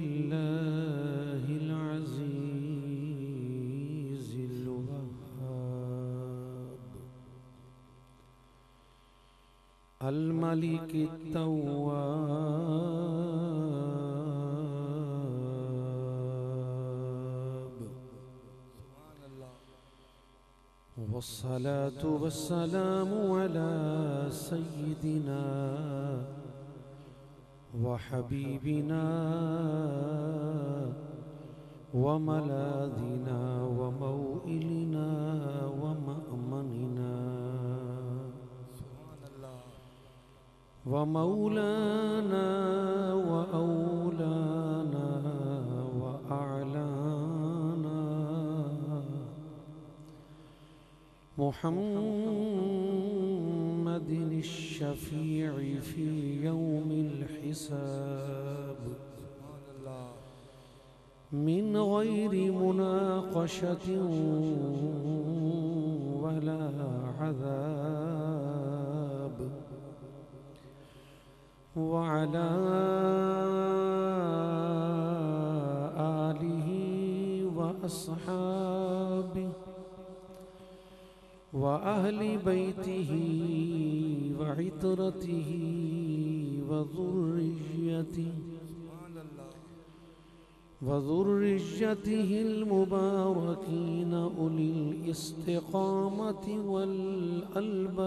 अल्हम्दुलिल्लाहिल अज़ीज़िल वह्हाब अल मलिकित तव्वाब वस्सलातु वस्सलामु अला सय्यिदिना व हबीबिना व मलादिना व मौइलिना व मअमनिना व मौलाना व औलाना व अअलाना मुहम्मदिन अश-शफ़ी'i फ़ी यौमिल हिसाब मिन गैरि मुनाक़शतिन वला अज़ाब व अला आलिहि व अस्हाबिहि व अहली बैतिही व इतरतिही व ज़ुर्रिय्यतिहिल मुबारकीन उलिल इस्तिक़ामति वल अलबाब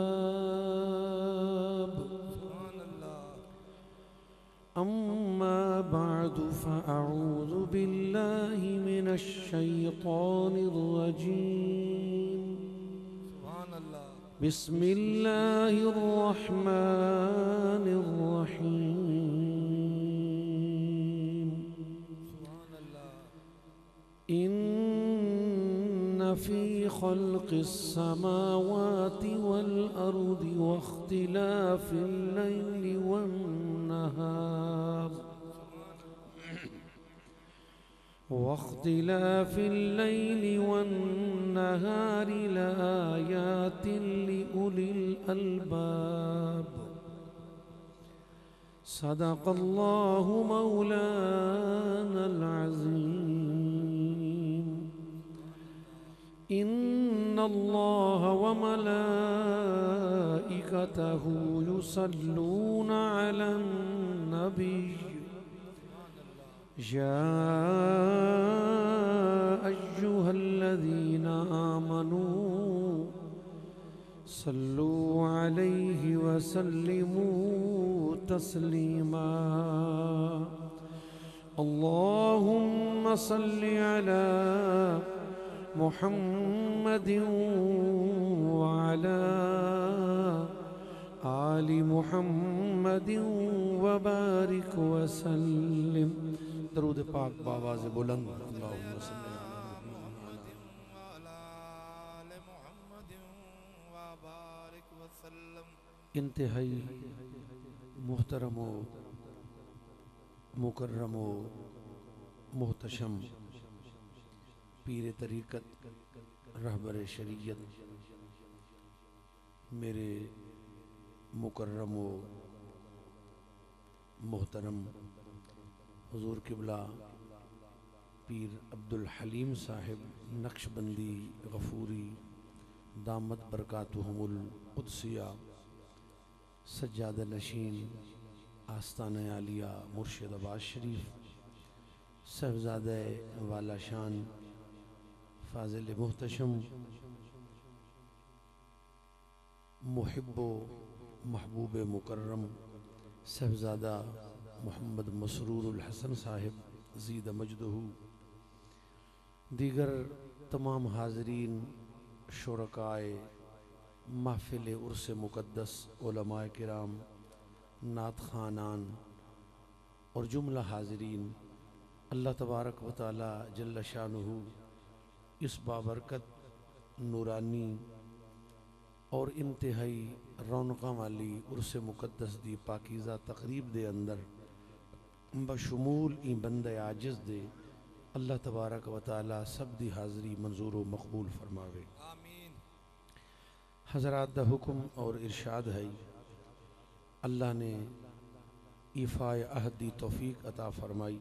अम्मा बअदु फ़अऊज़ु बिल्लाहि मिनश शैतानिर रजीम बिस्मिल्लाहिर रहमानिर रहीम इन्न फ़ी ख़ल्क़िस समावाति वल अर्दि वख्तिलाफ़िल लैलि वन नहार वख्तिलाफ़िल लैलि वन्नहार लायातिन लिउलिल अलबाब सदक़ल्लाहु मौलानल अज़ीम इन्नल्लाहा व मलाइकतहु युसल्लूना अलन नबी या अय्युहल्लज़ीना आमनू सल्लू अलैहि व सल्लिमू तस्लीमा अल्लाहुम्मा सल्लि अला मुहम्मदिन व अला आलि मुहम्मदिन व बारिक व सल्लिम। दरूद पाक बावाज़ बुलंद अल्लाहुम्मा सल्लि इंतहाई मुहतरमो मुकर्रमो मुहतशम पीर तरीक़त रहबर शरीयत मेरे मुकर्रमो मुहतरम हुज़ूर क़िबला पीर अब्दुल हलीम साहिब नक्शबंदी गफूरी दामत बरकातुहुमुल क़ुद्सिया सज्जादा नशीन आस्तान आलिया मुर्शिदाबाद शरीफ साहिबज़ादे वाला शान फ़ाज़िल मुहतशम मुहिब्बो महबूब मुकर्रम साहिबज़ादा मोहम्मद मसरूरुल हसन साहिब ज़ीद मजदहू दीगर तमाम हाज़रीन शुरकाए महफ़िल उर्स मुक़द्दस उलमाए किराम नात ख़ानान और जुमला हाज़रीन अल्लाह तबारक व तआला जल्ल शानुहु इस बाबरकत नूरानी और इंतहाई रौनक़ां वाली उर्स मुक़द्दस दी पाकीज़ा तकरीब दे अंदर बशमूल ई बंदे आजिज़ दे अल्लाह तबारक व तआला सब दी हाज़री मंजूर व मकबूल फरमावे। हज़रात दा हुक्म और इरशाद है, अल्लाह ने इफ़ाए अहद दी तौफीक अता फरमाई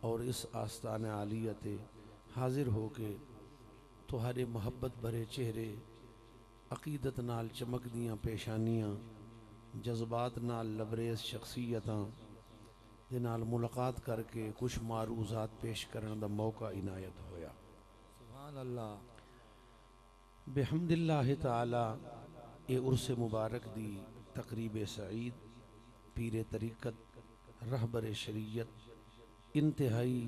और इस आस्तान आलियत हाजिर हो के तुहारे मोहब्बत भरे चेहरे, अकीदत नाल चमकदियाँ पेशानियाँ, जज्बात नाल लबरेज शख्सियतां दे नाल मुलाकात करके कुछ मारूज़ात पेश करने दा मौका इनायत होया। सुभान अल्लाह। बेहम्दिल्लाह ताला ए उर्स मुबारक दी तकरीब सईद पीर तरीक़त रहबर शरीयत इंतहाई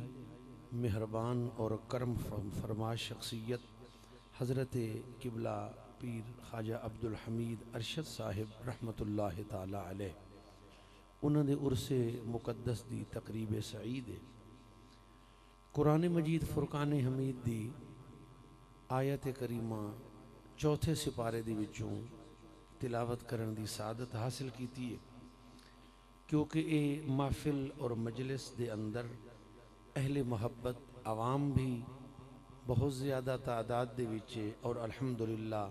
मेहरबान और करम फरमा शख्सियत हज़रत किबला पीर ख्वाजा अब्दुल हमीद अरशद साहिब रहमतुल्लाह ताला अलैह उन्होंने उर्से मुकद्दस दी तकरीब सईद कुरान मजीद फुरकान हमीद दी आयत करीमा चौथे सिपारे दे विचों तिलावत करन दी सादत हासिल कीती है, क्योंकि ये महफिल और मजलिस दे अंदर अहले मोहब्बत आवाम भी बहुत ज़्यादा तादाद दे विच और अल्हम्दुलिल्लाह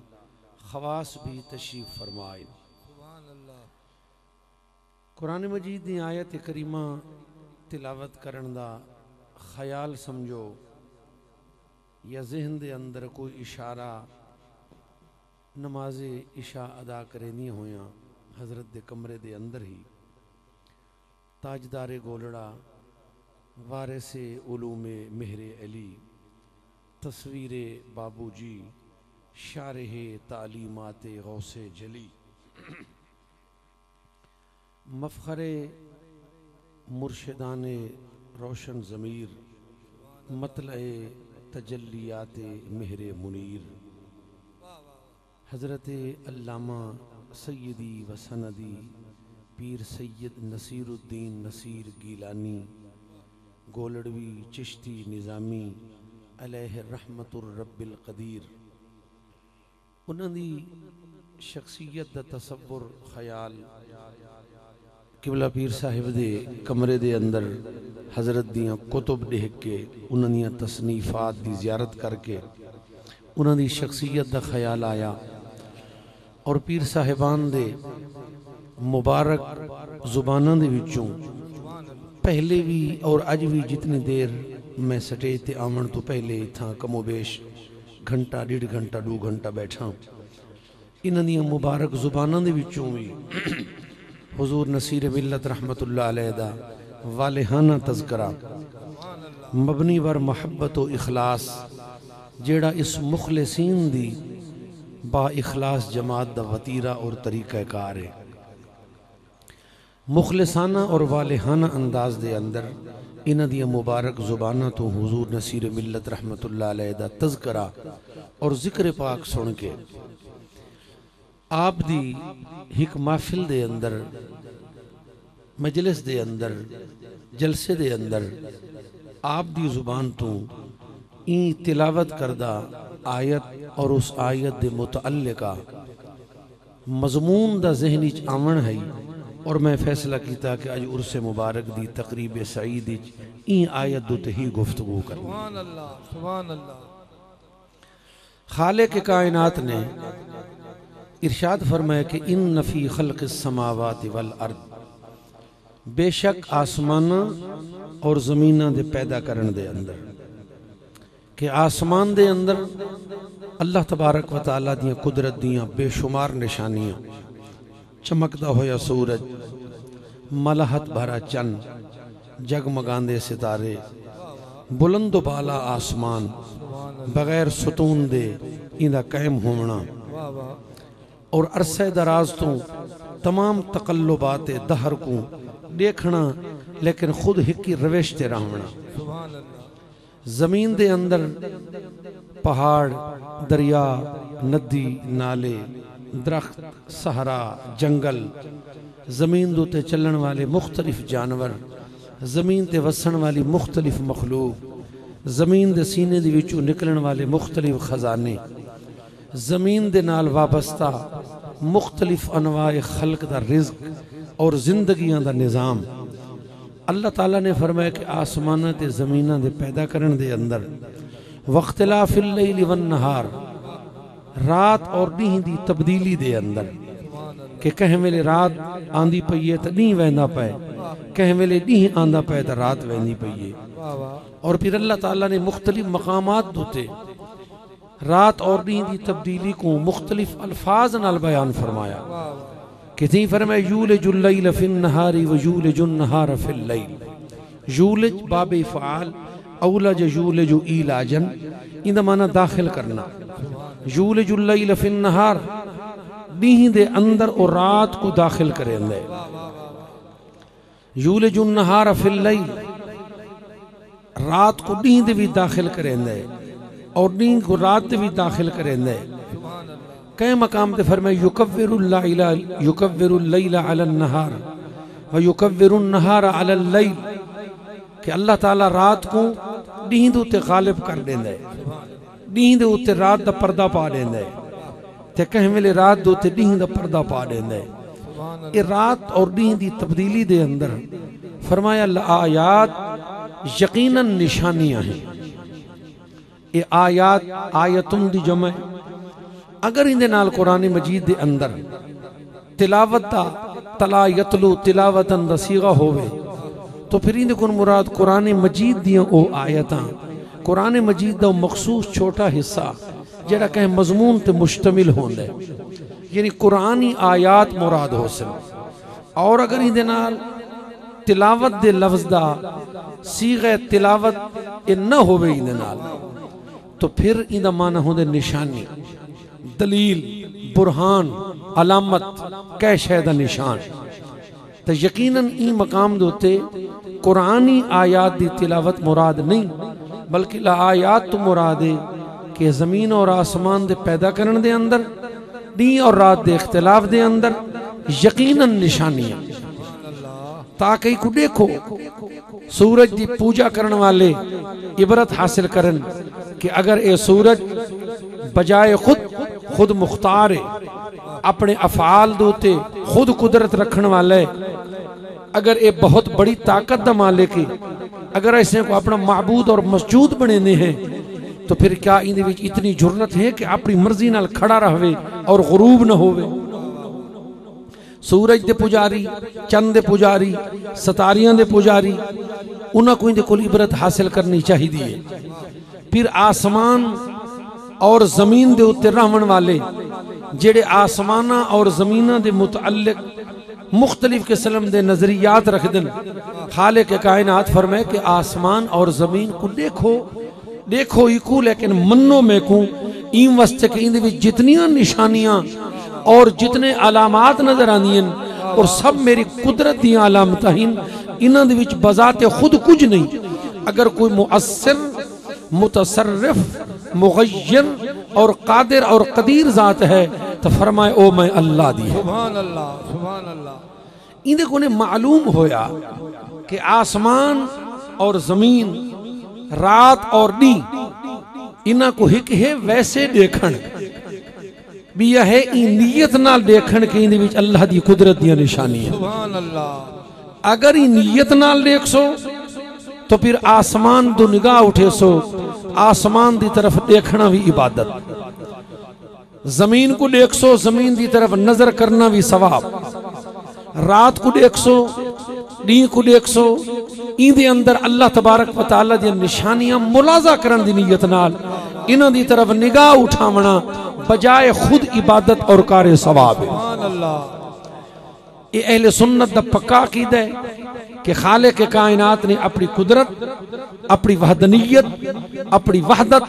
खवास भी तशरीफ़ फरमाए। सुभान अल्लाह। कुरान मजीद दी आयत करीमा तिलावत करन दा ख्याल समझो या जहन दे अंदर कोई इशारा नमाज इशा अदा करे नहीं होया हज़रत दे कमरे दे अंदर ही ताजदारे गोलड़ा वारिसे उलूमे मेहरे अली तस्वीरे बाबूजी शारहे तालीमाते गौसे जली मफ़खरे मुर्शिदाने रोशन ज़मीर मतलए तजल्लियाते मेहरे मुनीर हज़रत अल्लामा सैयदी व सनदी पीर सैयद नसीरुद्दीन नसीर गीलानी गोलड़वी चिश्ती निज़ामी अलैहि रहमतुर रब्बिल कदीर उन्होंने शख्सियत दा तसव्वुर ख्याल किबला पीर साहिब दे कमरे दे अंदर हज़रत दियाँ कुतुब देख के उन्होंने तसनीफ़ात दी ज़ियारत करके उन्होंने शख्सियत दा ख्याल आया और पीर साहिबान दे मुबारक ज़ुबानां दे विचों पहले भी और अज भी जितनी देर मैं स्टेज ते आवन तो पहले इत्थां कमोबेश घंटा डेढ़ घंटा 2 घंटा बैठा इन्हां दियां मुबारक ज़ुबानां दे विचों भी हुजूर नसीर मिल्लत रहमतुल्लाह अलैह दा वालिहाना तज़करा मबनी वर मोहब्बत व इखलास जेड़ा इस मुखलिसीन दी बा इखलास जमात दा वतीरा और तरीक़ा कार है। मुखलिसाना और वालिहाना अंदाज दे अंदर इन्हां दियां मुबारक ज़ुबानां तो हुजूर नसीर मिल्लत रहमतुल्लाह अलैह दा तज़करा और ज़िक्र पाक सुन के आप दी हिक महफिल दे अंदर मजलिस दे अंदर जलसे दे अंदर आप दी ज़ुबान तो ई तिलावत करदा आयत और उस आयत दे मुतअल्लिका मज़मून दा ज़हनी च आवन है और मैं फैसला किया कि अज उर्से मुबारक दी तकरीब सईद ई आयत दुते ही गुफ्तगू करनी। सुभान अल्लाह। सुभान अल्लाह। खालिक कायनात ने इरशाद फरमाया कि इन नफ़ी खल्क़िस समावाति वल अर्द बेशक आसमान और ज़मीना दे पैदा करने दे अंदर कि आसमान दे अंदर अल्लाह तबारक व तआला दियां कुदरत दियां बेशुमार निशानियां चमकदा होया सूरज मलहत भरा चंद जगमगांदे सितारे बुलंद बाला आसमान बगैर सुतून दे इंदा कायम होना और अरसे दराज तो तमाम तकल्लुबात दहर को देखना लेकिन खुद हिकी रवेश ते रहना। जमीन दे अंदर पहाड़ दरिया नदी नाले दरख्त सहरा जंगल जमीन दोते चलन वाले मुख्तलिफ जानवर जमीन ते वसन वाली मुख्तलिफ मखलूक जमीन दे सीने दे विचों निकलन वाले मुख्तलिफ खजाने जमीन दे नाल वाबस्ता मुख्तलिफ अनवाए खल्क दा रिज़्क और जिंदगियां दा निज़ाम अल्लाह ताला ने फरमाया कि आसमाना ते ज़मीना दे पैदा करन दे अंदर वख्तिलाफिल लैल वन नहार, रात और ॾींहं दी तब्दीली दे अंदर कि कंहिं वेले रात आंदी पई है तो ॾींहुं वेंदा पए, कंहिं वेले ॾींहुं आंदा पए तो रात वेंदी पई है। और फिर अल्लाह ताला ने मुख्तलिफ मकामात दोते रात और ॾींहं दी तब्दीली को मुख्तलिफ अल्फाज नाल बयान फरमाया कि थी फरमाया यूलिजुल लैल फिन नहारी व यूलिजुन नहार फिल लैल। यूलिज बाबे फ़आल, औलज यूलिजु इलाजन, इंदा माना दाखिल करना। यूलिजुल लैल फिन नहार, ॾींहं दे अंदर और रात को दाखिल करेंदे। यूलिजुन नहार फिल लैल, रात को ॾींहं दे भी दाखिल करेंदे और ॾींहं को रात दे भी दाखिल करेंदे। कई मकाम ते फरमाया युकव्विरुल लैला अलन नहार व युकव्विरुन नहार अलल लैल, कि अल्लाह ताला रात को ॾींहं दे उत्ते गालिब कर देंदे, ॾींहं दे उत्ते रात दा पर्दा पा देंदे ते कंहिं वेले रात दे उत्ते ॾींहं दा पर्दा पा देंदे। ये रात और ॾींहं दी तब्दीली दे अंदर फरमाया आयात, यकीनन निशानियां हैं। ये आयात आयतुन दी जमा, अगर इंदे नाल कुरान मजीद दे अंदर तिलावत दा तला यतलू तिलावतन दा सीगा होवे तो फिर इंदे कोन मुराद कुरान मजीद दियां ओ आयतां, कुरान मजीद दा मखसूस छोटा हिस्सा जेड़ा कहीं मजमून ते मुश्तमिल होंदा है, यानी कुरानी आयात मुराद हो सन। और अगर इंदे नाल तिलावत दे लफ्ज़ दा सीगे तिलावत ए न होवे इंदे नाल तो फिर इंदा माना होंदे निशानी, दलील, बुरहान, अलामत, कै शै दा निशान। तो यकीनन ई मकाम दे उत्ते कुरानी आयात दी तिलावत मुराद नहीं, बल्कि ला आयात तो मुराद है कि ज़मीन और आसमान दे पैदा करने दे अंदर, दी और रात दे इख्तिलाफ दे अंदर यकीनन निशानियां। ताकि को देखो सूरज की पूजा करने वाले इबरत हासिल करन कि अगर ये सूरज बजाय खुद मुख्तार है, अपने अफआल दे उत्ते खुद कुदरत रखने वाले, अगर ये बहुत बड़ी ताकत दा मालिक है, अगर ऐसे को अपना माबूद और मसजूद बने हैं तो फिर क्या इंदे विच इतनी जुर्रत है कि अपनी मर्जी नाल खड़ा रहे और गुरूब न होवे। सूरज दे पुजारी, चंद दे पुजारी, सतारियां दे पुजारी, उन्हां को इंदे कोल इबरत हासिल करनी चाहिए। फिर आसमान और जमीन दे उत्ते रहने वाले जेड़े आसमाना और जमीना दे मुतअल्लिक मुख्तलिफ किस्म दे नजरियात रखदन, खालिक कायनात फरमाए कि आसमान और जमीन को देखो इकू, लेकिन मन्नो में को इन वस्ते के इंदे विच जितनियां निशानियां और जितने अलामात नजर आंदियां और सब मेरी कुदरत दी अलामतां हिन, इन्हां दे विच बजाते खुद कुछ नहीं। अगर कोई मुअस्सिर, मुतसर्रिफ, मुगय्यर और कादिर और कदीर जात है तो फरमाए ओ मैं अल्लाह दी। सुभान अल्लाह, सुभान अल्लाह। इंदे को ने मालूम होया कि आसमान और जमीन, रात और दी, इन्हां को हिक है वैसे देखण भी है नीयत नाल देखण के इंदे विच अल्लाह दी कुदरत दी निशानी है। सुभान अल्लाह। अगर ई नीयत नाल देख सो तो फिर आसमान दो निगाह उठे सो, आसमान दी तरफ देखना भी इबादत, जमीन को देख सो, जमीन दी तरफ नजर करना भी सवाब, रात को देख सो, दी को देख सो, इंदे अंदर अल्लाह तबारक व तआला दी निशानियां मुलाजा करन दी नीयत नाल इन्हां दी तरफ निगाह उठावना बजाय खुद इबादत और कार्य सवाब है। सुभान अल्लाह। ये अहले सुन्नत दा पक्का अकीदा है कि खालिक के कायनात ने अपनी कुदरत, अपनी वहदनीयत, अपनी वहदत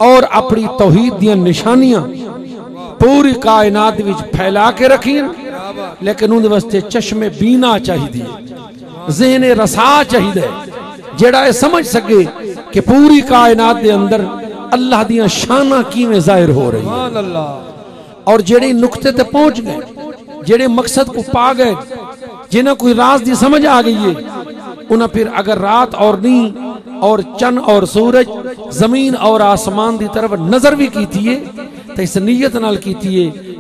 और अपनी तौहीद दी निशानियां पूरी कायनात विच फैला के रखी, लेकिन उनके वास्ते चश्मे बीना चाहिए, ज़हने रसा चाहिए, जेड़ा ये समझ सके कि पूरी कायनात दे अंदर अल्लाह दियां शाना किवें जाहिर हो रही है। और जेड़े नुक्ते ते पहुंच गए, जेड़े मकसद को पा गए, जिन्हें कोई राज दी समझ आ गई है, उन्हें फिर अगर रात और नींद और चंद और सूरज, जमीन और आसमान की तरफ नजर भी की थी तो इस नीयत नाल की थी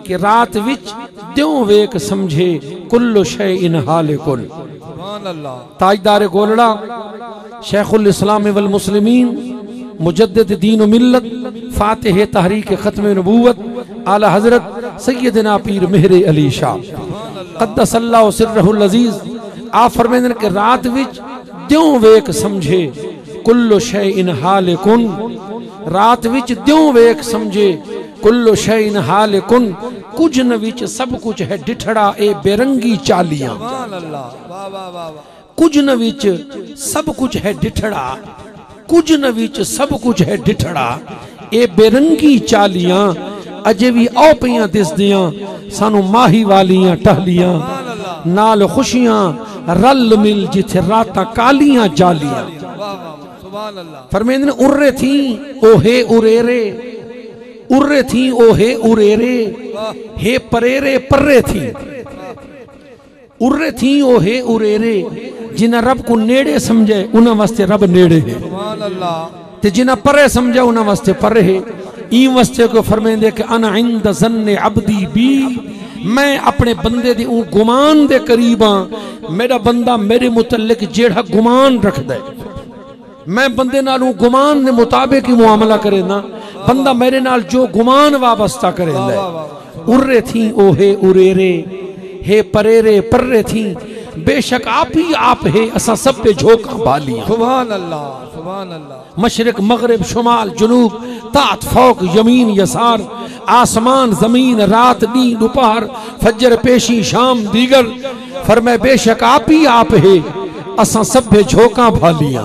कि रात विच त्यों वेख समझे कुल्लु शैइन हालिकुन, सुभान अल्लाह। ताजदार गोलड़ा शेखुल इस्लाम वल मुस्लिमीन मुजद्दिद दीन व मिल्लत फातिह तहरीक खत्म नबूवत आला हजरत सैयदना पीर मेहर अली शाह क़द्दसल्लाहु सिर्रहुल अज़ीज़ आप फरमाते हैं कि रात विच द्यों वेख समझे कुल्लो शैइन हालिकुन, रात विच द्यों वेख समझे कुल्लो शैइन हालिकुन, कुछ न विच सब कुछ है डिठड़ा ए बेरंगी चालियां, सुभान अल्लाह। वाह वाह वाह वाह। कुछ न विच सब कुछ है डिठड़ा, कुछ न विच सब कुछ है डिठड़ा ए बेरंगी चालियां, अजे भी औ पईयां दिसदियां सानू माही वालियां टहलियां, नाल खुशियां रल मिल जिथे रातां कालियां जालियां। सुभान अल्लाह। फरमाते हैं उर्रे थी ओहे उरेरे, उर्रे थी ओहे उरेरे, हे परेरे पर्रे थी, उर्रे थी ओहे उरेरे, जिन्हें रब को नेड़े समझे उन्हें वास्ते रब नेड़े है, सुभान अल्लाह। ते जिन्हें परे समझे उन्हें वास्ते परे है। ई वास्ते को फरमाते कि अना इंद ज़न्ने अब्दी बी, मैं अपने बंदे दी ऊ गुमान दे करीब हां, मेरा बंदा मेरे मुतल्लिक जेड़ा गुमान रखदा है, मैं बंदे नाल गुमान ने मुताबिक ही मुआमला करे ना, बंदा मेरे नाल जो गुमान वाबस्ता करे। उर्रे थी ओहे उरेरे, हे परेरे पर्रे थी, बेशक आप ही आप है असा सब पे झोंका बालियां। सुभान अल्लाह सुभान अल्लाह। मशरिक मगरिब शुमाल जुनूब तात फौक यमीन यसार, आसमान जमीन रात नींद दोपहर फजर पेशी शाम दीगर, फरमाए बेशक आप ही आप है असा सब झोंका भालियां,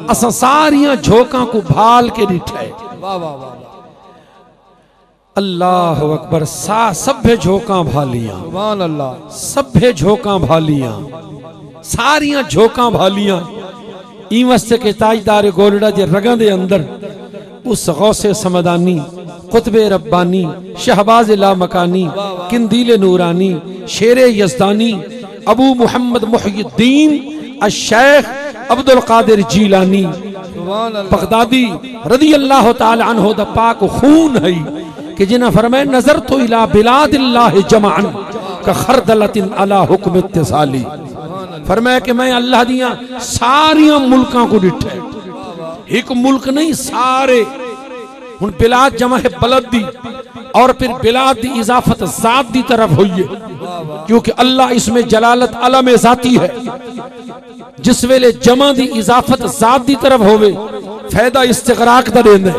असा सारियां झोंका को भाल के डिठा है। वाह वाह वाह। अल्लाह अकबर। सभ्य झोंका भालियां, सुभान अल्लाह। सभ्य झोंका भालियां, सारियां झोंका भालियां। ई वास्ते के ताजदार गोलड़ा जे रगां दे अंदर उस गौसे समदानी कुतबे रब्बानी शहबाज ला मकानी किंदील नूरानी शेरे यज़दानी अबू मुहम्मद मुहियुद्दीन अश-शेख अब्दुल कादिर जीलानी बगदादी रज़ी अल्लाह तआला अन्हु दा पाक खून है कि जिन्हें फरमाया नजर तो इला बिलादिल्लाह जमाअन का खरदलतिन अला हुक्म इत्तिसाली, फरमाया कि मैं अल्लाह दियां सारियां मुल्कां को डिठा है, एक मुल्क नहीं सारे। हुन बिलाद जमा है बलद दी, और फिर बिलाद दी इजाफत जात दी तरफ हुई है, क्योंकि अल्लाह इसमें जलालत अलम जाती है। जिस वेले जमा दी इजाफत जात दी तरफ होवे फायदा इस्तिगराक दा देंदे।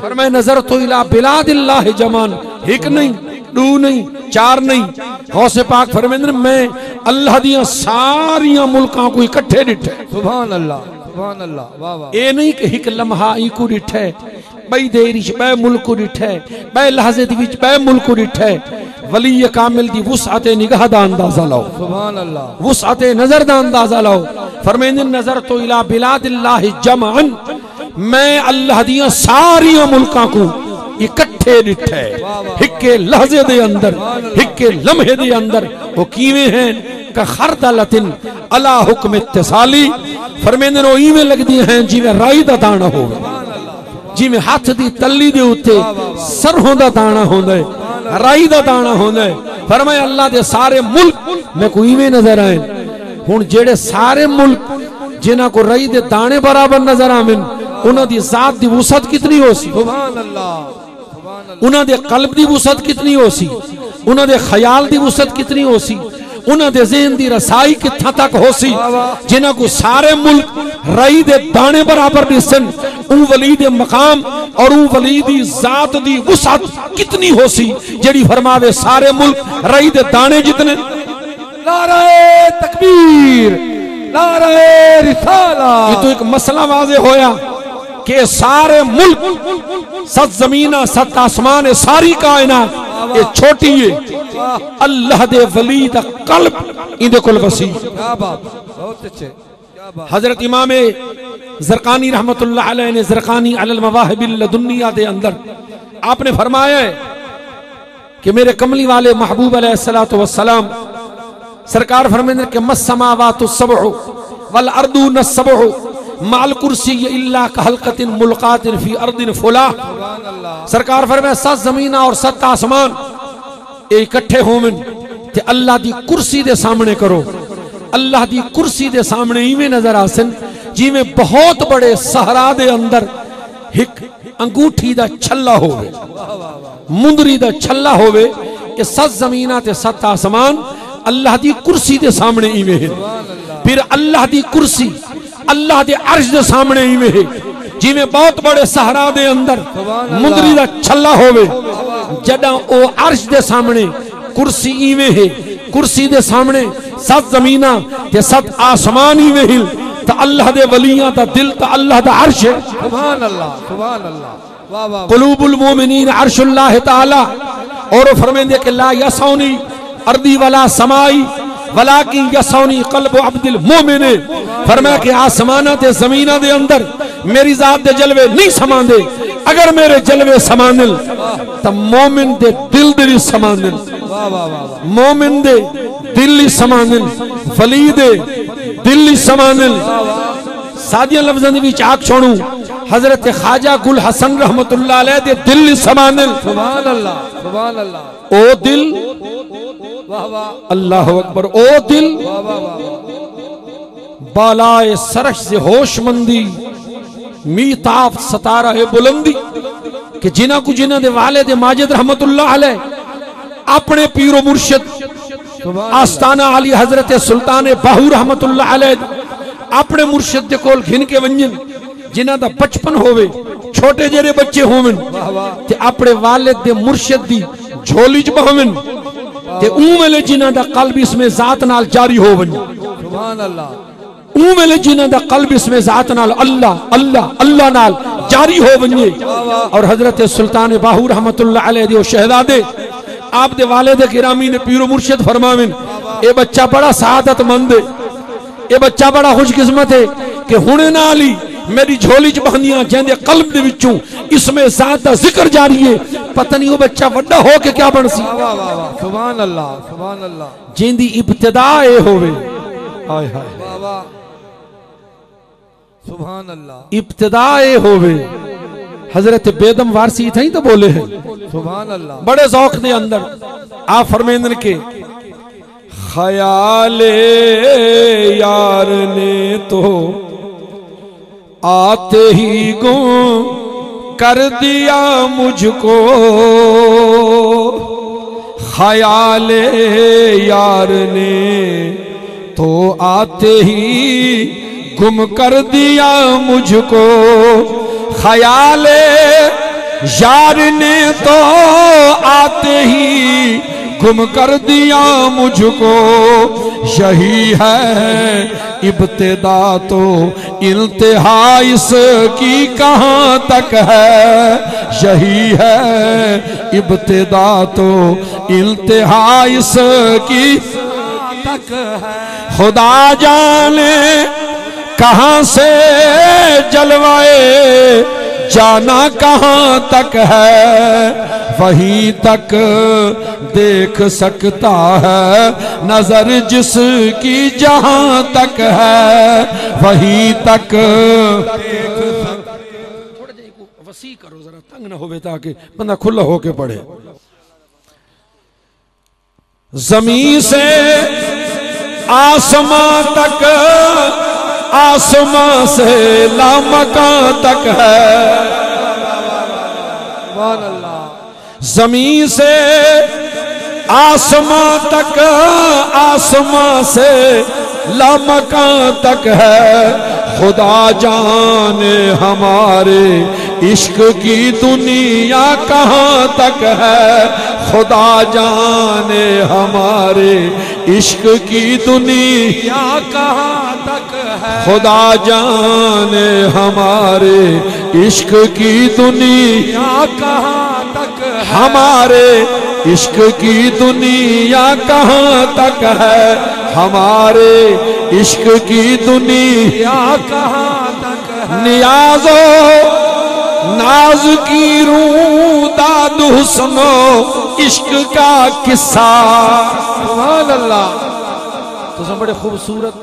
फरमाया नजर तो इला बिलादिल्लाह जमान, एक नहीं दो नहीं चार नहीं, गौसे पाक फरमांदे मैं अल्लाह दियां सारियां मुल्कां को इकट्ठे डिठे। सुभान अल्लाह सुभान अल्लाह। वाह वाह। ए नहीं कि एक लम्हा ई को डिठे, बई देर च बे मुल्क को डिठे, बे लहजे दी विच बे मुल्क को डिठे। वली कामिल दी वुसअते निगाह दा अंदाजा लाओ, सुभान अल्लाह, वुसअते नजर दा अंदाजा लाओ। फरमांदे नजर तो इला बिलादिल्लाह जमान, मैं अल्लाह दियां सारियां मुल्कां को इकट्ठे डिठे, हिक्के लहजे दे अंदर हिक्के लम्हे दे अंदर। वो कीवे हैं का खरदलतिन अला हुक्म इत्तिसाली, फरमांदे नो इवें लगदी हैं जिवें राई दा दाना होवे, जिवें हाथ दी तल्ली दे उत्ते सरहों दा दाना होंदा है, राई दा दाना होंदा है। फरमाया अल्लाह दे सारे मुल्क मैं कोई इवें नजर आए। हुन जेड़े सारे मुल्क जिन्हां को राई दे दाने बराबर नजर आवन, उन्हां दी जात दी वुसअत कितनी होसी, सुभान अल्लाह, उन्हां दे कल्ब दी वुसअत कितनी होसी, उन्हां दे ख्याल दी वुसअत कितनी होसी, उन्हां दे ज़हन दी रसाई कित्था तक होसी। जिन्हां को सारे मुल्क राई दे दाने बराबर दिसन, ऊ वली दे मकाम और ऊ वली दी जात दी वुसअत कितनी होसी जेड़ी फरमावे सारे मुल्क राई दे दाने जितने। नारे तकबीर, नारे रिसाला। ये तो एक मसला वाज़े होया कि सारे मुल्क सत जमीना सत आसमान सारी कायनात ये छोटी है, अल्लाह दे वली दा कल्ब इंदे कोल वसी। क्या बात, बहुत अच्छे। हजरत इमाम ज़रक़ानी रहमतुल्लाह अलैह ने ज़रक़ानी अलल मवाहिबिल लदुन्निया दे अंदर आपने फरमाया है कि मेरे कमली वाले महबूब अलैहिस्सलातु वस्सलाम सरकार फरमाते हैं कि मस्समावातु सबउ वल अर्दु नस्सबउ माल कुर्सी इल्ला कहलकतिन मुल्कातिन फी अर्दिन फुलाह। सरकार फरमाया सात जमीना और सात आसमान इकट्ठे होवन ते अल्लाह दी कुर्सी दे सामने करो, अल्लाह दी कुर्सी दे सामने इवें नजर आसन जिवें बहुत बड़े सहरा दे अंदर एक अंगूठी दा छल्ला होवे, मुंदरी दा छल्ला होवे। ये 7 ज़मीनां ते 7 आसमान अल्लाह दी कुर्सी दे सामने इवें है। फिर अल्लाह दी कुर्सी अल्लाह दे अर्श दे सामने इवें है जिवें बहुत बड़े सहरा दे अंदर मुंदरी दा छल्ला होवे। जदा ओ अर्श दे सामने कुर्सी इवें है, कुर्सी दे सामने 7 ज़मीनां ते 7 आसमान इवें हिल तो अल्लाह दे वलियां दा दिल तो अल्लाह दा अर्श है। सुभान अल्लाह, सुभान अल्लाह, वाह वाह। कुलूबुल मोमिनीन अर्शुल्लाह ताला। और फरमाते कि ला यसौनी अर्दी वला समाई वलाकिन यसौनी कल्ब अब्दुल मोमिन। फरमाया कि आसमाना ते जमीना दे अंदर मेरी जात दे जलवे नहीं समांदे, अगर मेरे जलवे समानिल तो मोमिन दे दिल दे समानिल, मोमिन दे दिल समानिल, वली दे दिल समानिल। सादिया लफ्ज़ां दे विच आख छोड़ू हजरत ख्वाजा गुल हसन रहमतुल्लाह अलैह दे दिल समानिल। सुभान अल्लाह, सुभान अल्लाह। ओ दिल, वाह वाह, अल्लाह अकबर। ओ दिल वाह वाह वाह। बालाए सरश से होशमंदी मीताफ सतारा है बुलंदी कि जिन्हां को जिन्हां दे वालिद माजिद रहमतुल्लाह अलैह अपने पीरो मुर्शिद आस्ताना अली हजरत सुल्तान बाहू रहमतुल्लाह अलैह अपने मुर्शिद दे कोल घिन के वंजन, जिन्हां दा बचपन होवे, छोटे जेरे बच्चे होवन ते अपने वालिद दे मुर्शिद दी झोली च बहवन ते ऊ वेले जिन्हां दा कल्ब इसमें जात नाल जारी होवन। सुभान अल्लाह। ऊ वेले जिन्हां दा कल्ब इसमें जात नाल अल्लाह अल्लाह अल्लाह नाल जारी हो वने। और हजरत सुल्तान बाहू रहमतुल्लाह अलैह दे शहजादे आप दे वालिद गिरामी ने पीरो मुर्शिद फरमावन, ए बच्चा बड़ा सआदतमंद है, ये बच्चा बड़ा खुशकिस्मत है कि हुणे नाल ही मेरी झोली च बहंदियां जेंदे कल्ब दे विचों इसमें जात दा जिक्र जारी है। पता नहीं वो बच्चा वड्डा हो के क्या बन सी। वाह वाह वाह, सुभान अल्लाह, सुभान अल्लाह। जिंदी इब्तिदा ए होवे, हाय हाय वाह वाह, सुभान अल्लाह। इब्तिदा ए होवे। हजरत बेदम वारसी थई तो बोले हैं सुभान अल्लाह, बड़े ज़ौक़ दे अंदर आप फरमेंदन के ख्याले यार ने तो आते ही गुम कर दिया मुझको, ख्याले यार ने तो आते ही गुम कर दिया मुझको, ख्याले यार ने तो आते ही गुम कर दिया मुझको, यही है इब्तिदा तो इंतहा इसकी कहाँ तक है, यही है इब्तिदा तो इंतहा इसकी तक है। खुदा जाने कहाँ से जलवाए जाना कहाँ तक है, वहीं तक देख सकता है नजर जिसकी जहां तक है, वहीं तक देख सकता। थोड़ा जा वसी करो जरा, तंग ना होवे ताकि बंदा खुला होके पढ़े। जमीन से आसमां तक, आसमां से लामकां तक है। सुभान अल्लाह। जमीन से आसमां तक, आसमां से लामकां तक है। खुदा जाने हमारे इश्क की दुनिया कहाँ तक है, खुदा जाने हमारे इश्क की दुनिया कहाँ तक है, खुदा जाने हमारे इश्क की दुनिया कहाँ तक है, हमारे इश्क की दुनिया कहाँ तक है, हमारे इश्क की दुनिया कहाँ तक है। नियाजो नाज की रूह दाद हुस्नो इश्क का किस्सा। सुभान अल्लाह। तो सब बड़े खूबसूरत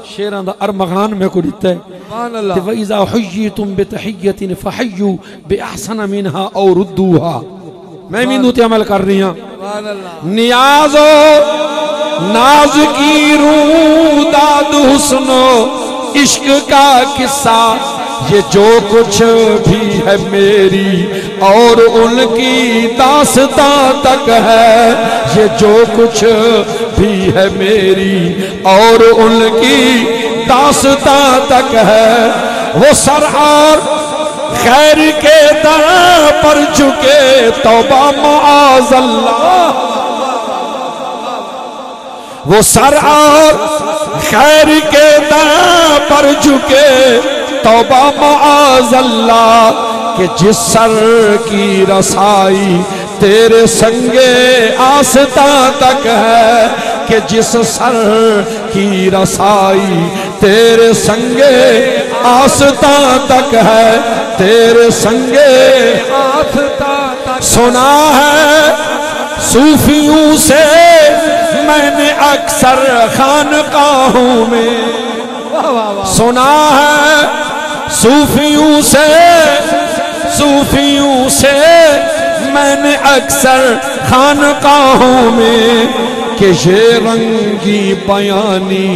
शेरां दा अरमगान में को दिता है। सुभान अल्लाह। व इज़ा हुय्यितुम बितहिय्यतिन फहय्यु बिअहसन मिनहा औ रुद्दूहा। मैं भी नूते अमल कर रही हूं। सुभान अल्लाह। नियाजो नाज की रूह दाद हुस्नो इश्क का किस्सा, ये जो कुछ भी है मेरी और उनकी दास्तां तक है, ये जो कुछ भी है मेरी और उनकी दास्तां तक है। वो सरआर खैर के दर पर झुके तौबा माअज़ल्लाह, वो सरआर खैर के दर पर झुके तौबा माअज़ल्लाह, कि जिस सर की रसाई तेरे संगे आस्तां तक है, कि जिस सर की रसाई तेरे संगे आस्तां तक है, तेरे संगे आस्तां तक। सुना है सूफियों से मैंने अक्सर खानकाहों में, सुना है सूफियों से मैंने अक्सर खानकाहों में, कि ये रंगी बयानी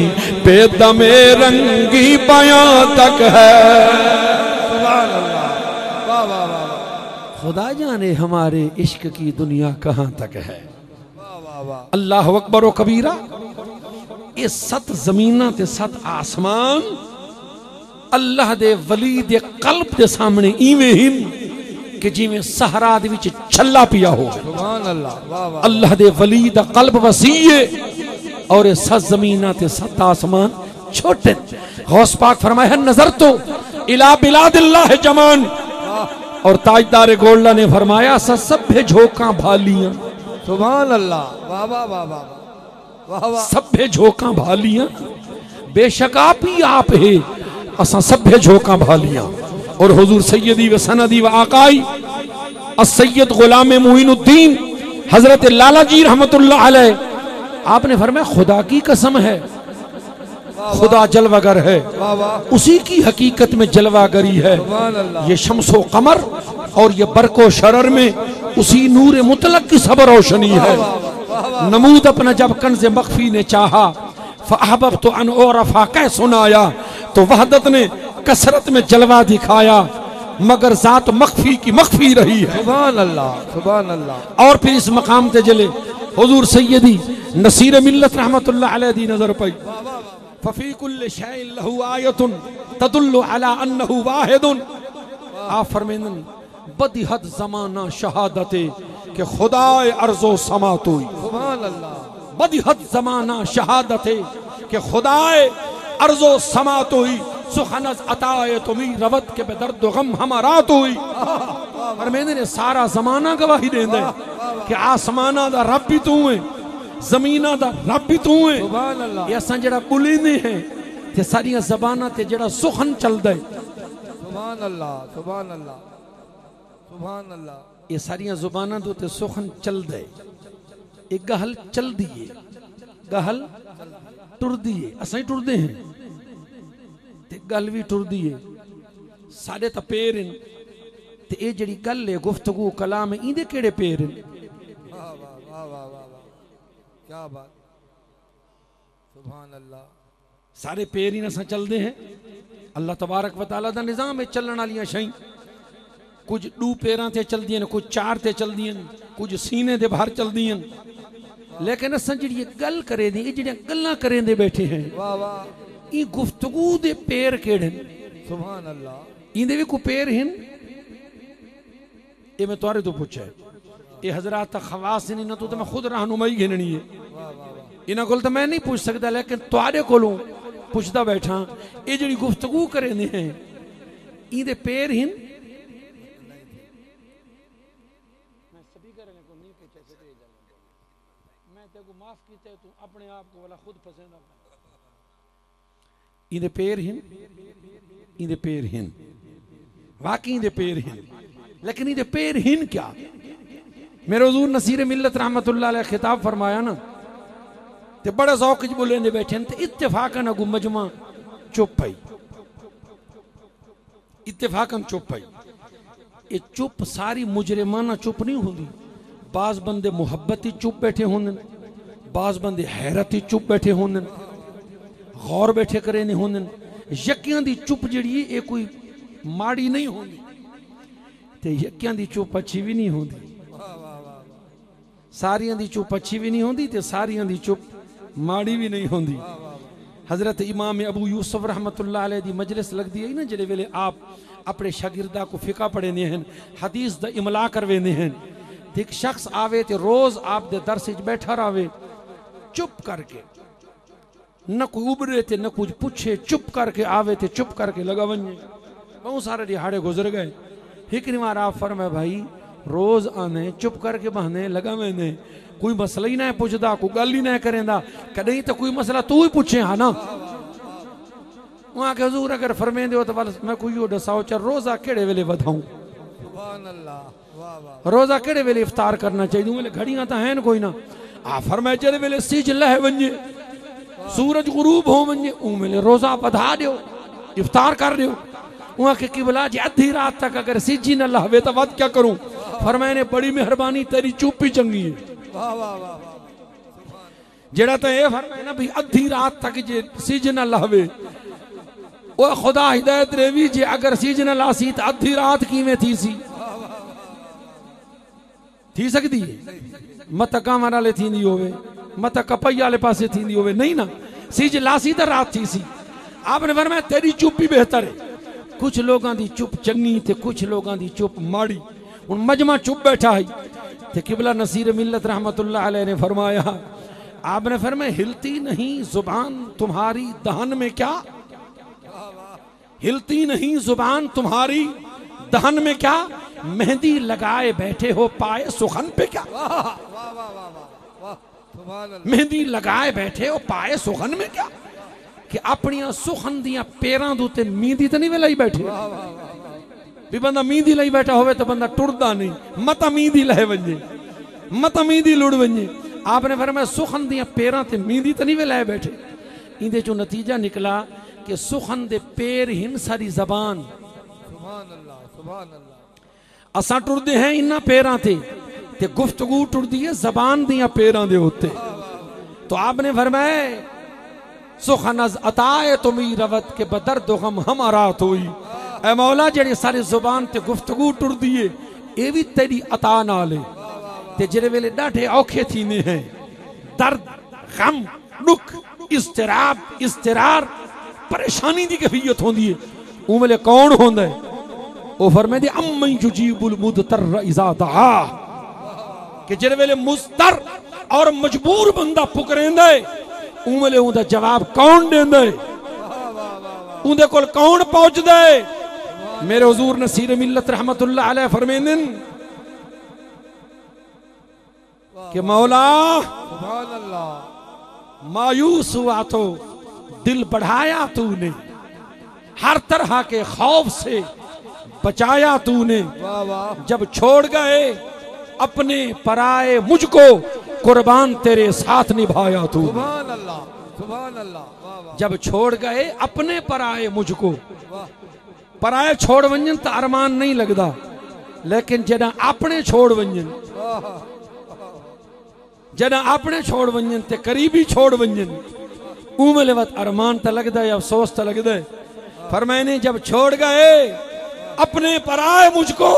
बेदमे रंगी बयां तक है। सुभान अल्लाह, वाह वाह वाह। खुदा जाने हमारे इश्क की दुनिया कहाँ तक है। अल्लाह अकबर व कबीरा। ये 7 जमीना ते 7 आसमान अल्लाह दे वली दे कल्ब दे सामने इवें ही कि जिवें सहरा दे विच छल्ला पिया हो। सुभान अल्लाह, वाह वाह। अल्लाह दे वली दा कल्ब वसी है और 7 जमीना ते 7 आसमान छोटे। गौस पाक फरमाया है नजर तो इला बिलादिल्लाह जमान, और ताजदार गोल्डा ने फरमाया सभ्य झोंका भालियां। सुभान अल्लाह, वाह वाह वाह वाह वाह। सभ्य झोंका भालियां, बेशक आप ही आप है, असा सभ्य झोंका भालियां। और हुजूर सैयदी व सनदी व आकाई अस्सैयद गुलाम मुइनुद्दीन हजरत लाला जी रहमतुल्लाह अलैह, आपने फरमाया खुदा की कसम है, खुदा जलवागर है, उसी की हकीकत में जलवागरी है। ये शम्सो कमर और ये बरको शरर में उसी नूर मुतलक की सब रोशनी है। नमूद अपना जब कंज़े मख्फी ने चाहा, फ़अहबब्त तो अन औरफा कह सुनाया, तो वहदत ने कसरत में जलवा दिखाया, मगर जात मख्फी की मख्फी रही है। सुभान अल्लाह, सुभान अल्लाह। और फिर इस मकाम ते जले हुजूर सैयदी नसीर मिल्लत रहमतुल्लाह अलैह दी नजर पई, फफी कुल्ल शैइन लहू आयतुन तदुल्लु अला अन्नहु वाहिदुन। आप फरमाइंदन बदिहत ज़माना शहादते कि खुदाए अर्ज़ो समातोई। सुभान अल्लाह। बदिहत ज़माना शहादते कि खुदाए अर्ज़ो समातोई, सुखनज़ अताए तुमी रवत के बेदर्द गम हमारा तोई। फरमाइंदे ने सारा ज़माना गवाही देंदे कि आसमाना दा रब भी तू है, जमीना दा रब भी तू है। सुभान अल्लाह। ये असां जेड़ा बुलींदे हैं ते सारियां ज़बानां ते जेड़ा सुखन चलदा है। सुभान अल्लाह, सुभान अल्लाह, सुभान अल्लाह। ये सारियां ज़ुबानां दे ते सुखन चलदा है। एक गहल चलदी है, गहल टुरदी है, असां ही टुरदे हैं ते गल भी टुरदी है। साडे तां पैर हैं ते ये जेड़ी गल है गुफ्तगू कलाम है, इंदे केड़े पैर हैं? वाह वाह वाह वाह, क्या बात। सुभान अल्लाह। सारे पैर ही असां चलदे हैं। अल्लाह तबारक व तआला दा निज़ाम है चलण वालियां शैं। कुछ 2 पैरां ते चलदियां ने, कुछ 4 ते चलदियां ने, कुछ सीने दे बाहर चलदियां। लेकिन असां जेड़ी गल करे दी, जेड़ी गल्लां करें दे बैठे हैं, वाह वाह, ई गुफ्तगू दे पैर केड़े ने? सुभान अल्लाह। इंदे भी कोई पैर हैं? ये मैं तुआरे तो पूछा है, ये हजरात तक खवास नहीं ना, तो मैं खुद रहनुमाई गिननी है। इन्हां कोल तो मैं नहीं पूछ सकता, लेकिन तुआरे कोलों पुछदा बैठा, ये जेड़ी गुफ्तगू करे ने हैं, इंदे पैर हैं? अपने आप को वाला खुद पसंद इंदे पैर हैं, इंदे पैर हैं, वाकई इंदे पैर हैं, लेकिन इंदे पैर हैं क्या? मेरे हुजूर नसीर मिल्लत रहमतुल्लाह अलैह खिताब फरमाया ना, ते बड़े ज़ौक़ च बोलेंदे बैठे ते इत्तेफाकन अगू मजमा चुप पई, इत्तेफाकन चुप पई। ये चुप सारी मुजरिमाना चुप नहीं होंदी। बाज बंदे मुहब्बत ही चुप बैठे होंदे, बाज बंदे हैरत ही चुप बैठे होंगे, गौर बैठे करे नहीं होंगे। यकियां दी चुप जिहड़ी ये कोई माड़ी नहीं होंदी ते यकियां दी चुप अच्छी भी नहीं होंदी, सारियां दी चुप अच्छी भी नहीं होंदी ते सारियां दी चुप माड़ी भी नहीं होंदी। हजरत इमाम अबू यूसुफ रहमतुल्लाह अलैह दी मजलिस लगती है ना, जिहड़े वेले आप अपने शागिर्दा को फिका पढ़ेंदे हैं, हदीस दा इमला करवेंदे हैं, ते एक शख्स आवे ते रोज आप दे दरस विच बैठा रहे चुप करके, न कोई उबरे ते न कुछ पूछे, चुप करके आवे ते चुप करके लगा वने। बहुत सारे दिहाड़े गुजर गए, एक बार आप फरमाए भाई रोज आने चुप करके बहने लगा मैंने, कोई मसला ही ना पुछदा, कोई गल ही ना करेंदा, कदई तो कोई मसला तू ही पूछे हा ना। वहां के हुजूर अगर फरमेंदे हो तो बस मैं कोई यो दसाओ चल रोजा केड़े वेले वधाऊं, सुभान अल्लाह, वाह वाह, रोजा केड़े वेले इफ्तार करना चाहिए, वेले घड़ियां तो हैं कोई ना। आ फरमाए जेड़े वेले सिज लह वने, सूरज गुरूब हो वने, उ वेले रोजा वधा दियो, इफ्तार कर दियो। वहां के किबला जी अद्धी रात तक अगर सिज न लहवे तो वध क्या करूं, फरमाए ने बड़ी मेहरबानी तेरी चुप ही चंगी है। वाह वाह वाह, जेड़ा तो ये फरमाए ना भी अद्धी रात तक जे सिज न लहवे, ओ खुदा हिदायत रेवी जे अगर सिज न लासी तो अद्धी रात किवें थी सी, थी सकती है। मत कांवर वाले थींदी होवे, मत कपई वाले पासे थींदी होवे, नहीं ना, सिज लासी तो रात थी सी। आपने फरमाया तेरी चुप ही बेहतर है। कुछ लोगों की चुप चंगी ते कुछ लोगों की चुप माड़ी। हुण मजमा चुप बैठा है ते किबला नसीर मिल्लत रहमतुल्लाह अलैह ने फरमाया, आपने फरमाया हिलती नहीं जुबान तुम्हारी दहन में क्या, हिलती नहीं जुबान तुम्हारी दहन में क्या, मेहंदी लगाए बैठे हो पाए सुखन पे क्या, मेहंदी लगाए बैठे हो पाए सुखन में क्या, कि अपनी सुखन दियां पैरां दूते मेहंदी तो नहीं वे लाई बैठे। भी बंदा मेहंदी लाई बैठा होवे तो बंदा टुरदा नहीं, मत मेहंदी लहे वजे, मत मेहंदी लुड़ वजे। आपने फरमाया सुखन दियां पैरां ते मेहंदी तो नहीं वे लाए बैठे। इंदे चो नतीजा निकला कि सुखन दे पैर हिन सारी जबान, सुभान अल्लाह, सुभान अल्लाह। असां टुरदे हैं इन्हां पैरां ते गुफ्तगू टुरदी है जबान दियां पैरां दे उत्ते। तो आपने फरमाया सुखन अज अताए तुमी रवत के बदर दो गम हमारा तोई, ऐ मौला जेड़ी सारी जुबान ते गुफ्तगू टुरदी है ये भी तेरी अता नाल है। ते जेड़े वेले डाढे औखे थींदे हैं, दर्द गम दुख इस्तराब इस्तरार परेशानी दी कैफियत होंदी है, उ वेले कौन होंदा है? ओ फरमांदे अम्मन युजीबुल मुदतर इज़ा दआ, कि जेड़े वेले मुस्तर और मजबूर बंदा पुकरेंदा है उ वेले उंदा जवाब कौन देंदा है, उंदे कोल कौन पहुंचदा है? मेरे हुजूर नसीर मिल्लत रहमतुल्लाह अलैह फरमांदे कि मौला सुभान अल्लाह, मायूस हुआ तो दिल बढ़ाया तूने, हर तरह के खौफ से बचाया तूने, वाह वाह, जब छोड़ गए अपने पराए मुझको कुर्बान तेरे साथ निभाया तू। सुभान अल्लाह, सुभान अल्लाह, वाह वाह, जब छोड़ गए अपने पराए मुझको, वाह, पराए छोड़ वंजन तो अरमान नहीं लगता, लेकिन जदा अपने छोड़ वंजन, जदा अपने छोड़ वंजन ते करीबी छोड़ वंजन, उमले वत अरमान तो लगता है, अफसोस तो लगता है। फरमाने जब छोड़ गए अपने पराए मुझको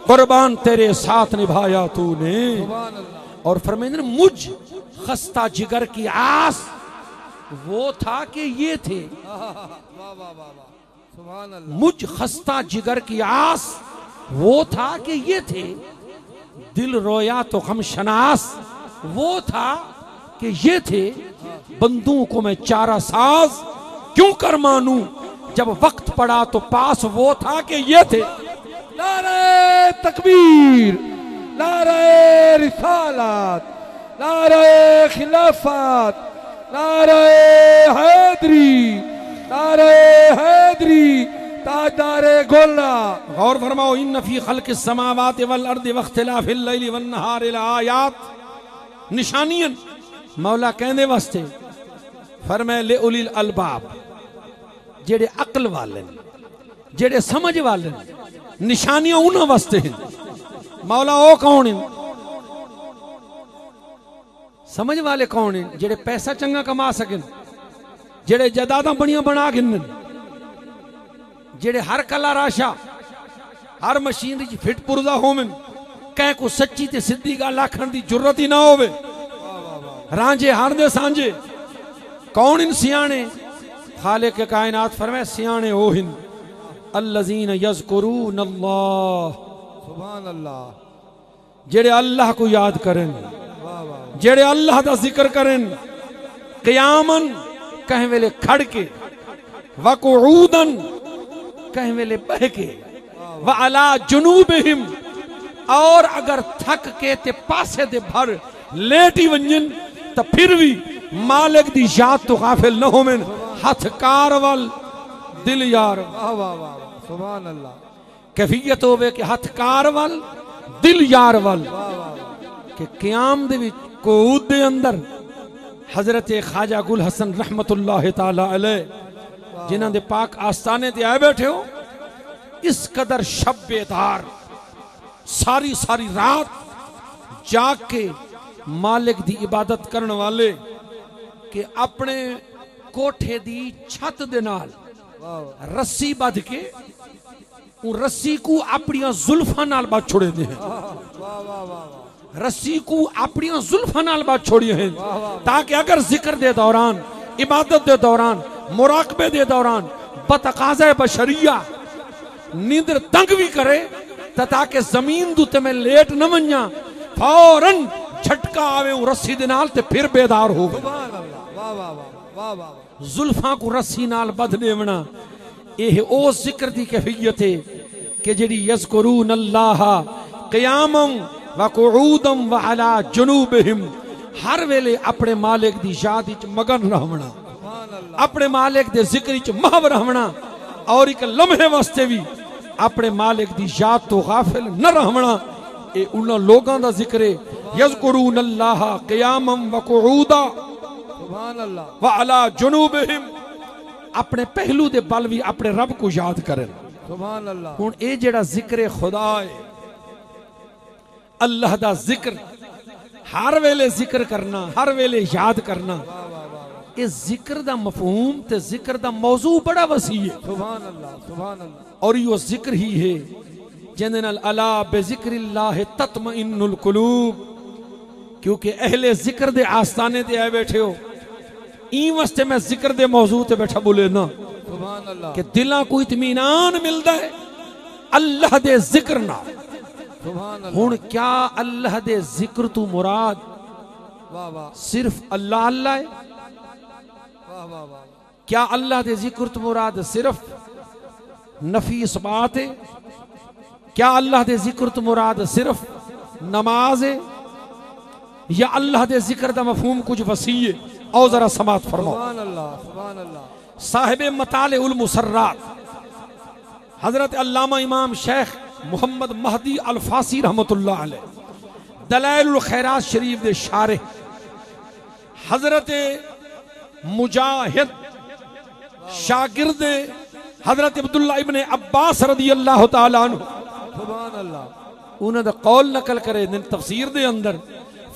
कुर्बान तेरे साथ निभाया तूने। सुभान अल्लाह, और फरमाने मुझ खस्ता जिगर की आस वो था कि ये थे, वाह वाह वाह वाह, सुभान अल्लाह, मुझ खस्ता जिगर की आस वो था कि ये थे, दिल रोया तो हम शनास वो था कि ये थे, बंदूं को मैं चारा साज क्यों कर मानूं, जब वक्त पड़ा तो पास वो था कि ये थे। नारे तकबीर, नारे रिसालत, नारे खिलाफत, नारे हैदरी, नारे हैदरी, ताजदारे गोला। गौर फरमाओ, इन्न फी खल्क़िस समावाति वल अर्दि वख्तिलाफिल लैलि वन नहारि लआयात, निशानियन मौला कहने वास्ते फरमाए ले उलिल अलबाब, जेड़े अकल वाले जेड़े समझ वाले, निशानियां उन्हां वास्ते हैं। मौला ओ कौन है? समझ वाले कौन है? जेड़े पैसा चंगा कमा सकें, जेड़े जायदादां बड़ियां बना गिनन, जेड़े हर कला राशा हर मशीनरी च फिट पुरदा होवन, कह को सच्ची ते सिद्धी गल आखण दी जरूरत ही ना होवे। रांझे हार दे सांझे कौन इन सियाने? खालिक के कायनात फरमाए सियाने ओ हिन अल्लज़ीन यज़कुरून अल्लाह, सुभान अल्लाह, जेड़े अल्लाह को याद करें, जेड़े अल्लाह दा जिक्र करें, क़यामन कह वेले खड़ के, व कुऊदन कह वेले बह के, व अला जुनूबिहिम, और अगर थक के ते पासे दे भर लेटी वंजन तो फिर भी मालिक दी याद तो गाफिल न होवें। हथकार वल दिल यार, वाह वाह वाह, सुभान अल्लाह। कैफियत होवे कि हथकार वल दिल यार वल के क़याम दे विच कूद दे अंदर हजरत ख्वाजा गुल हसन रहमतुल्लाह ताला अलैह जिन्हां दे पाक आस्थाने ते आए बैठे हो, इस कदर शब बेदार सारी सारी रात जाग के मालिक दी इबादत करने वाले कि अपने कोठे दी छत दे नाल रस्सी बध के उन रस्सी को अपनी जुल्फां नाल बांध छोड़े दे, रस्सी को अपनी जुल्फां नाल बांध छोड़ी है, ताकि अगर जिक्र दे दौरान, इबादत दे दौरान, मुराकबे दे दौरान बतकाज़े बशरिया नींदर तंग भी करे तो ताकि जमीन दुते में लेट न वंजा, फौरन झटका आवे रस्सी दे नाल ते फिर बेदार हो। जुल्फां को रस्सी नाल बध देवना यह ओ जिक्र दी कैफियत है कि जेड़ी यज़कुरून अल्लाह क़यामम व कुऊदम व अला जुनूबिहिम, हर वेले अपने मालिक दी याद विच मगन रहना, अपने मालिक दे जिक्र विच महव रहना, और एक लम्हे वास्ते भी अपने मालिक दी याद तो गाफिल न रहना। ये उन्हां लोगां दा जिक्र है यज़कुरून अल्लाह क़यामम व कुऊदा व अला जुनूबिहिम, अपने पहलू दे बल भी अपने रब को याद करें। हुण ये जेड़ा जिक्र खुदा है, अल्लाह दा जिक्र, हर वेले जिक्र करना, हर वेले याद करना, ये जिक्र दा मफहूम ते जिक्र दा मौजू बड़ा वसी है। सुभान अल्लाह, सुभान अल्लाह। और यो जिक्र ही है जिंदे नाल अला बिज़िक्रिल्लाह तत्मइन्नुल कुलूब, क्योंकि अहले जिक्र दे आस्थाने ते आए बैठे हो, ई वास्ते मैं जिक्र दे मौजू ते बैठा बोले ना, सुभान अल्लाह, कि दिलों को इत्मीनान मिलता है अल्लाह दे जिक्र ना। सुभान अल्लाह। हुण क्या अल्लाह दे जिक्र तू मुराद वाह वाह, सिर्फ अल्लाह अल्लाह है? वाह वाह वाह, क्या अल्लाह दे जिक्र तू मुराद सिर्फ नफी इसबात है? क्या अल्लाह दे जिक्र तू मुराद सिर्फ नमाज है? या अल्लाह दे जिक्र दा मफहूम कुछ वसी है? और जरा समात फरमाओ। सुभान अल्लाह, सुभान अल्लाह। साहिब मताले उल मुसर्रात हजरत अल्लामा इमाम शेख मोहम्मद महदी अल फासी रहमतुल्लाह अलैह, दलाइलुल खैरात शरीफ दे शारे हजरत मुजाहिद शागिर्द हजरत अब्दुल्ला इब्ने अब्बास रदी अल्लाह तआला अन्हु, सुभान अल्लाह, उन्हें दा कौल नकल करे तफसीर दे अंदर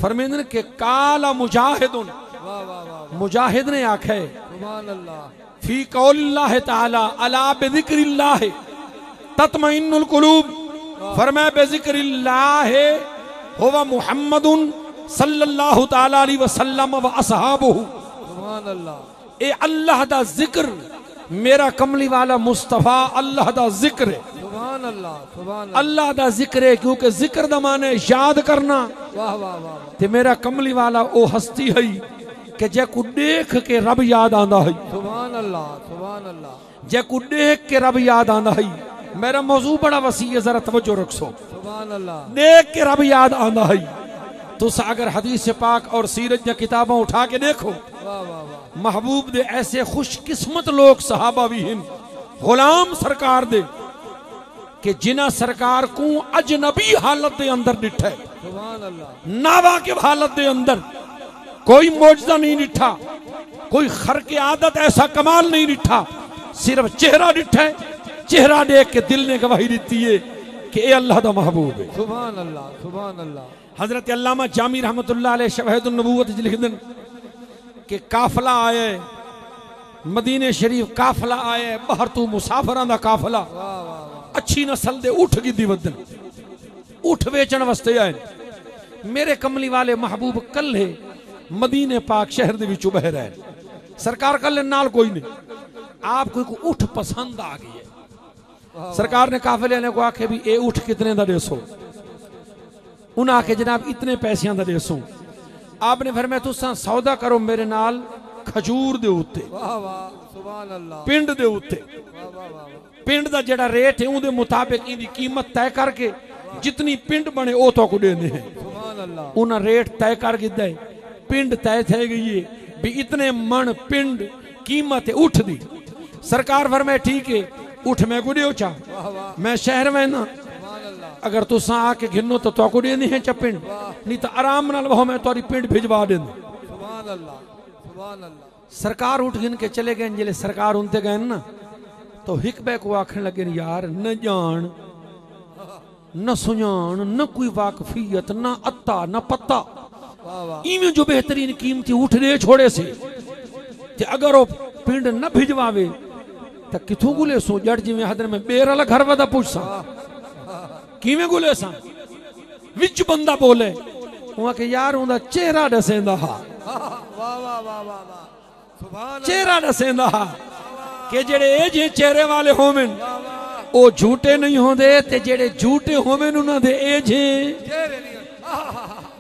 फरमेंदन के काला मुजाहिदुन, वाह वाह वाह, मुजाहिद ने आखे सुभान अल्लाह, फी कौलिल्लाह ताला अला बिज़िक्रिल्लाह तत्मइन्नुल कुलूब, फरमाया बिज़िक्रिल्लाह हुवा मुहम्मदुन सल्लल्लाहु ताला अलैहि वसल्लम व असहाबुहु, सुभान अल्लाह। ए अल्लाह दा जिक्र मेरा कमली वाला मुस्तफा अल्लाह दा जिक्र है, सुभान अल्लाह, सुभान अल्लाह, अल्लाह दा जिक्र है, क्योंकि जिक्र दा माने याद करना। वाह वाह वाह, ते मेरा कमली वाला ओ हस्ती है कि जे को देख के रब याद आंदा है, सुभान अल्लाह, सुभान अल्लाह, जे को देख के रब याद आंदा है। मेरा मौजू बड़ा वसी है, जरा तवज्जो रखो। सुभान अल्लाह, देख के रब याद आंदा है। तुस अगर हदीस पाक और सीरत दी किताबें उठा के देखो, वाह वाह वाह, महबूब दे ऐसे खुशकिस्मत लोग सहाबा भी हैं, गुलाम सरकार दे कि जिन्हें सरकार को अजनबी हालत दे अंदर डिठा है, सुभान अल्लाह, नावाकिब हालत दे अंदर कोई मौजज़ा नहीं डिठा, कोई खर्क आदत ऐसा कमाल नहीं डिठा, सिर्फ चेहरा डिठा है। चेहरा देख के दिल ने गवाही दी है कि ए अल्लाह दा महबूब है। सुभान अल्लाह, सुभान अल्लाह। हजरत अल्लामा जामी रहमतुल्लाह अलैह शवाहिदुन नबूवत च लिख देन कि काफला आया मदीने शरीफ, काफला आया बाहर तू मुसाफिरां दा काफला, अच्छी नस्ल दे उठ गिद्दी वदन, उठ बेचण वास्ते आए। मेरे कमली वाले महबूब कल्हे मदीने पाक शहर दे विचों बह रहे, सरकार कल्हे नाल कोई नहीं, आपको को उठ पसंद आ गई है। सरकार ने काफिले ने को आखे भी ए उठ कितने दा देसो, उन्हें आखे जनाब इतने पैसियां दा देसो। आपने फिर मैं तुसा सौदा करो मेरे नाल खजूर दे उत्ते, पिंड दे उत्ते, पिंड दा जेड़ा रेट है उहदे मुताबिक इहदी कीमत तय करके जितनी पिंड बने ओ तो को देने हैं। उन्हें रेट तय कर दिता है, पिंड तय थे गई है भी इतने मन पिंड कीमत है उठ दी। सरकार फरमाए ठीक है उठ मैं को दियो चा, मैं शहर में ना अगर तुसा आके घिनो तो को देनी है चा पिंड, नहीं तो आराम नाल वहो मैं तुम्हारी पिंड भिजवा दें। सरकार उठ गिन के चले गए। जिले सरकार उनते गए ना तो हिकबे को आखने लगे यार न जान न सुजान न कोई वाकफियत न अत्ता न पत्ता, इवें जो बेहतरीन कीमती उठ दे छोड़े से ते अगर वो पिंड न भिजवावे तो किथों गुले सो जड़ जिवें हदर में बेरल घर वदा पूछसा किवें गुले सा। विच बंदा बोले वहां के यार उनदा चेहरा दसेंदा हा, चेहरा दसेंदा हा कि जेड़े ए जे चेहरे वाले होवेन ओ झूठे नहीं होंदे ते जेड़े झूठे होवेन उन्हां दे ए जे चेहरे नहीं।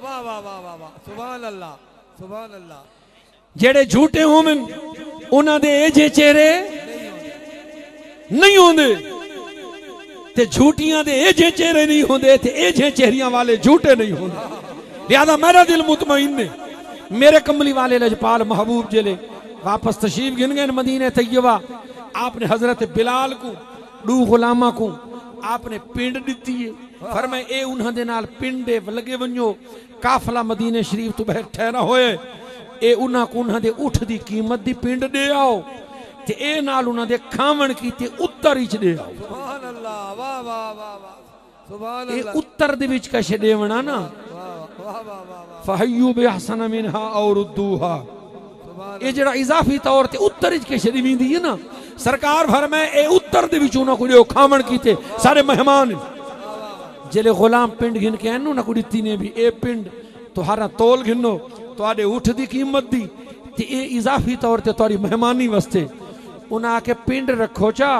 वाह वाह वाह वाह सुभान अल्लाह, सुभान अल्लाह। जेड़े झूठे होवेन उन्हां दे ए जे चेहरे नहीं होंदे ते झूठियां दे ए जे चेहरे नहीं होंदे ते ए जे चेहरियां वाले झूठे नहीं होंदे। लिहाजा मेरा दिल मुतमईन है। मेरे कमली वाले लजपाल महबूब जिले वापस तशरीफ गिन गए मदीने तैयबा। आपने हजरत बिलाल को दू गुलामा को आपने पिंड दिती है, फरमाए ए उन्हां दे नाल पिंडे लगे वञो, काफला मदीने शरीफ तो बहर ठहरा होए, ए उन्हां को उन्हां दे उठ दी कीमत दी पिंड दे आओ ते ए नाल उन्हां दे खावण कीते उत्तर विच दे आओ। सुभान अल्लाह, वाह वाह वाह वाह सुभान अल्लाह। ए उत्तर दे विच कशे देवना ना, वाह वाह वाह फहय्यु बिहसन मिनहा और रुद्दूहा, ये जरा इजाफी तौर ते उत्तर के शरीमी दी है ना। सरकार भर में ए उत्तर दे विचों ना कोई खावण कीते सारे मेहमान जिले गुलाम पिंड गिन के आनू ना कुड़ी ने भी ए पिंड तुहारा तोल गिनो तुहाडे उठ दी कीमत दी ते ए इजाफी तौर ते तुहारी मेहमानी वास्ते उन्हें आके पिंड रखो चा।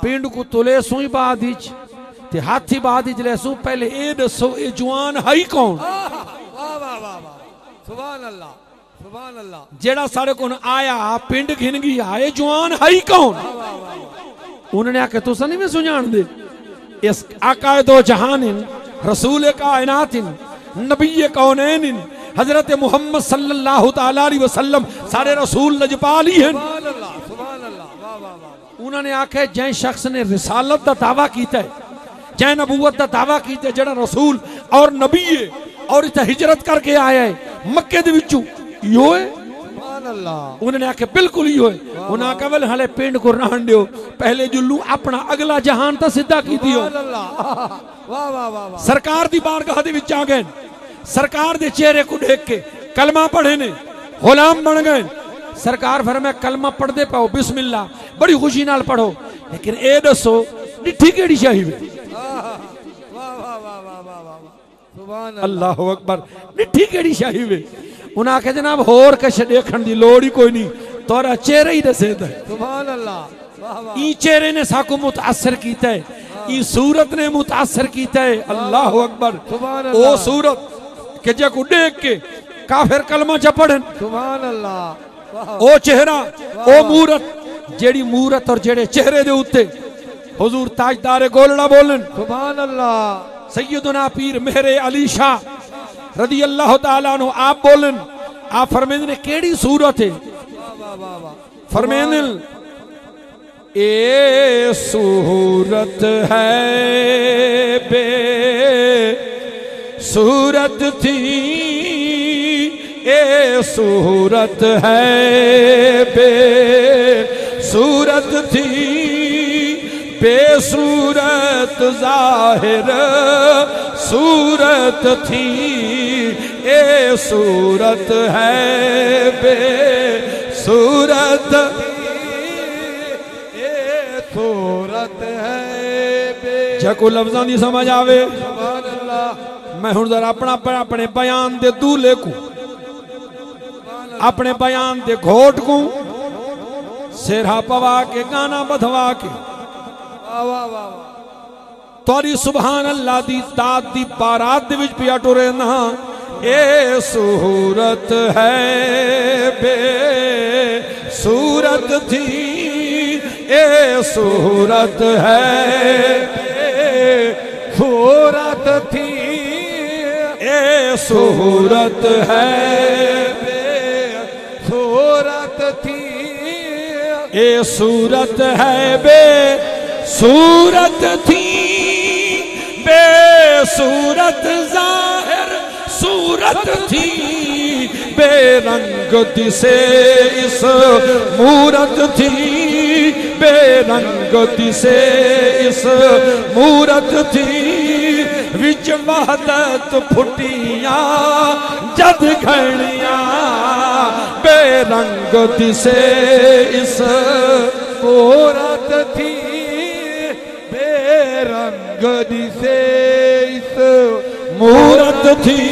पिंड को तुले सुई बाद विच ते हाथी बाद विच ले सु। पहले ए दसो ए जवान हाई कौन? वाह वाह वाह सुभान अल्लाह, सुभान अल्लाह। जेड़ा सारे को आया पिंड घिन गया आए जवान हाई कौन? उन्होंने आके तुसा नहीं में सुझान दे इस आकाए दो जहानिन रसूल कायनातिन नबी कौनैनिन हजरत मोहम्मद सल्लल्लाहु तआला अलैहि वसल्लम सारे रसूल लजपाल ही हैं। उन्होंने आखे जै शख्स ने रिसालत का दावा किया है, जै नबूवत का दावा किया, जड़ा रसूल और नबी है और इतना हिजरत करके आया है मक्के दे विचों यो है। उन्होंने आखे बिल्कुल ही होए। उन्हें आखे वाले हाले पिंड को रहन दियो, पहले जुल्लू अपना अगला जहान तो सिद्धा की दियो। सरकार दी बारगाह दे विच आ गए, सरकार दे चेहरे को देख के कलमा पढ़े ने गुलाम बन गए। सरकार फिर मैं कलमा पढ़ते पाओ बिस्मिल्लाह बड़ी खुशी नाल पढ़ो, लेकिन ए दसो डिठी केड़ी शाही वे? अल्लाह अकबर, डिठी केड़ी शाही वे? उन्हें आखे जनाब होर कश देखण दी लोड़ ही कोई नहीं, तोरा चेहरा ही दसेदा है। सुभान अल्लाह। ई चेहरे ने साकू मुतासर कीता है, ई सूरत ने मुतासर कीता है। अल्लाह अकबर। ओ सूरत के जे को देख के काफिर कलमा च पढ़न। सुभान अल्लाह। ओ चेहरा ओ मूरत, जेड़ी मूरत और जेड़े चेहरे दे उत्ते हुजूर ताजदार गोलड़ा बोलन। सुभान अल्लाह। सैयदना पीर मेहरे अली शाह रदी अल्लाह ताला नु आप बोलन। आप फरमेंदे ने केड़ी सूरत है? फरमेंदे ए सूरत है बे सूरत थी, ए सूरत है बे सूरत थी, बेसूरत ज़ाहिर सूरत थी, ए सूरत है बेसूरत, ए सूरत है जको लफ्ज़ां दी समझ आवे। सुभान अल्लाह। मैं हुण जरा अपने बयान दे दूल्हे को, अपने बयान दे घोट को सेरा पवा के गाना बधवा के वाह वाह वाह तोरी सुभान अल्लाह दी दात दी बारात दे विच पिया टुरे ना। ए सूरत है बे सूरत थी, ए सूरत है सूरत थी, ए सूरत है सूरत थी, ए सूरत है बे सूरत थी, बेसूरत ज़ाहिर सूरत थी, बेरंग दिसे इस मूरत थी, बेरंग दिसे इस मूरत थी, विच वहदत फुटिया जद घड़िया, बेरंग दिसे इस सूरत थी, बेरंग दिसे इस मूरत थी,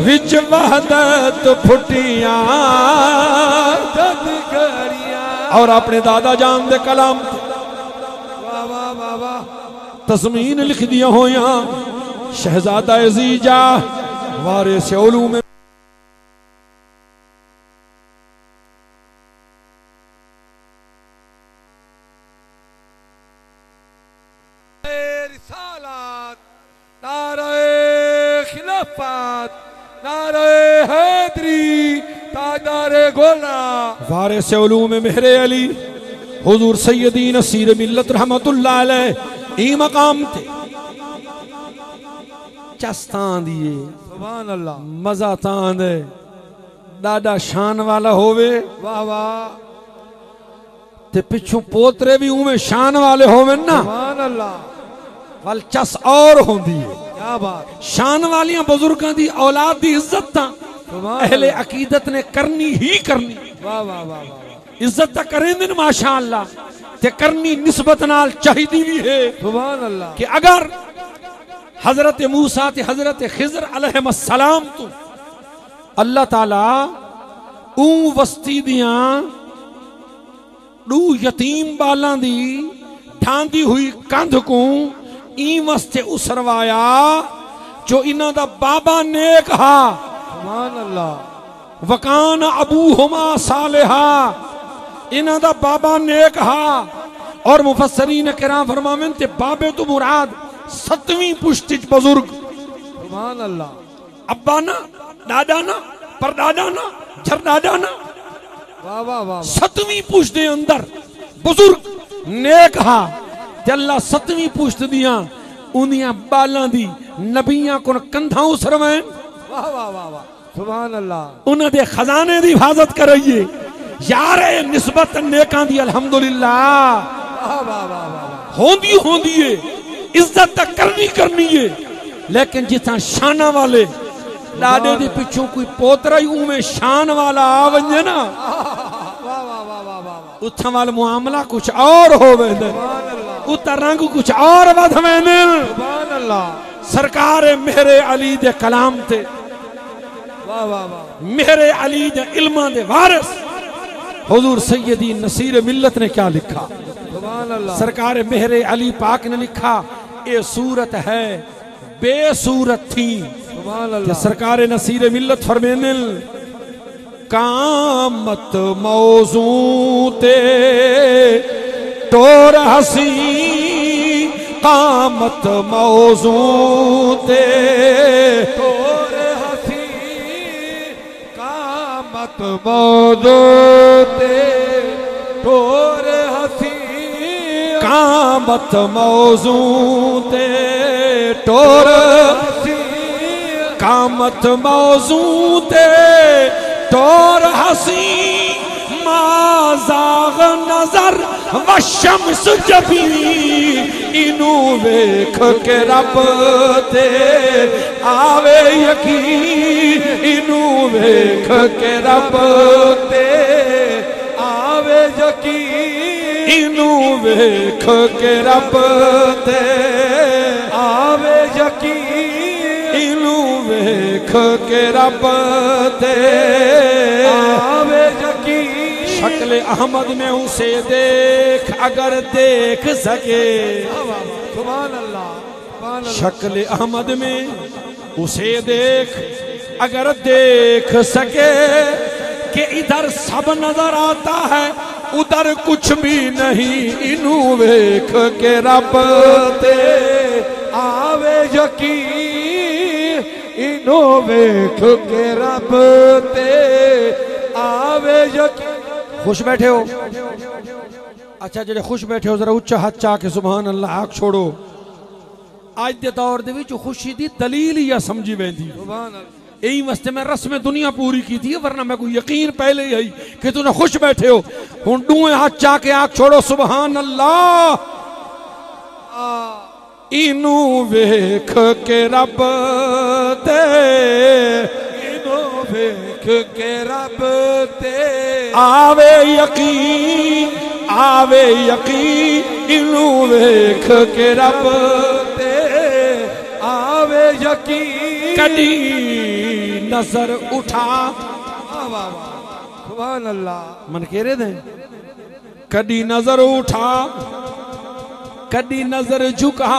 विच वहदत फुटिया जद घड़िया। और अपने दादा जान दे कलाम वाह वाह वाह वाह तस्मीन लिख दिया होया, शहजादा अजीजा वारिस उलूम रिसालत, नारे खिलाफत, नारे हैदरी, ताजदारे गोला, वारिस उलूम मेहरे अली हुजूर सैयदी नसीर मिल्लत रहमतुल्लाह अलैह ई मकाम थे चस्तां दिए। सुभान अल्लाह। मजा तां दे डाडा शान वाला होवे, वाह वाह ते पिछू पोतरे भी उमें शान वाले होवे ना, सुभान अल्लाह। वल चस और होंदी है। क्या बात। शान वालियां बुजुर्गां दी औलाद दी इज्जत तां सुभान अहले अल्लाह। अकीदत ने करनी ही करनी। वाह वाह वाह वाह। इज्जत तां करेंदे न माशाअल्लाह, ते करनी निस्बत नाल चाहिदी भी है सुभान अल्लाह। कि अगर हजरत मूसा ते हजरत खिजर अलैहिस्सलाम तो अल्लाह ताला ऊ वस्ती दियां दू यतीम बालां दी ठांदी हुई कंध को ई वस्ते उसरवाया जो इन्हां दा बाबा नेक हा। सुभान अल्लाह। वकान अबूहुमा सालिहा, इन्हां दा बाबा नेक हा। और मुफस्सरीन किराम फरमावन ते बाबे तो मुराद 7वीं पुश्त बुजुर्ग। सुभान अल्लाह। अब्बा ना, दादा ना, परदादा ना, झरदादा ना, वाह वाह वाह। 7वीं पुश्त दे अंदर बुजुर्ग नेक हा। ते अल्लाह 7वीं पुश्त दियां उन्दियां बालां दी नबियां को कंधा उसरवैन। वाह वाह वाह वाह। सुभान अल्लाह। उन्हां दे खजाने दी हिफाजत करिए यार। ए निस्बत नेकां दी अल्हम्दुलिल्लाह वाह वाह वाह वाह। होंदी होंदी है, इज्जत तक करनी है, लेकिन जिथा शाना वाले लाडे दे पिछों कोई पोतरा ही उमें शान वाला आ वंजे ना, वाह वाह वाह वाह वाह। उथा वाल मुआमला कुछ और होवे ने, सुभान अल्लाह। उता रंग कुछ और वधवे ने। सुभान अल्लाह। सरकार मेरे अली दे कलाम ते, वाह वाह वाह। मेरे अली दे इल्मां दे वारिस हुजूर सैयदी नसीर मिल्लत ने क्या लिखा। सुभान अल्लाह। सरकार मेरे अली पाक ने लिखा ये सूरत है बेसूरत थी। सुभान कि अल्लाह। सरकार नसीर मिल्लत फरमेनिल कामत मौजू ते टोर हसी, कामत मौजू ते टोर हसी, कामत मौजू ते टोर हसी, कामत मौजू ते टोर हसी, कामत मौजू ते टोर हसी, माज़ाग नजर व शम्स जबी इनू वेख के रब ते आवे यकीन इनू वेख के रब ते आवे यकीन इनू वेख के रब ते आवे यकीन इनू वेख के रब ते आवे यकीन शक्ल अहमद में उसे देख अगर देख सके सुभान अल्लाह शक्ल अहमद में उसे देख अगर देख सके कि इधर सब नजर आता है उधर कुछ भी नहीं इनू वेख के रब ते आवे यकीन इनू वेख के रब ते आवे यकीन खुश बैठे हो अच्छा जेडे खुश बैठे हो जरा उच्चा हाथ चा के सुभान अल्लाह आख छोड़ो आज दे दौर दे विच खुशी दी दलील या समझी वेंदी सुभान अल्लाह यही वास्ते मैं रस्म दुनिया पूरी की थी वरना मैं कोई यकीन पहले ही कि तूने खुश बैठे हो हुन दुए हाथ चा के आख छोड़ो सुभान अल्लाह इनू वेख के रब ते इनू वेख के रब ते आवे यकीन इनू वेख के रब ते आवे यकीन कदी नजर उठा सुभान अल्लाह मन कह रहे थे कदी नजर उठा कदी नजर झुका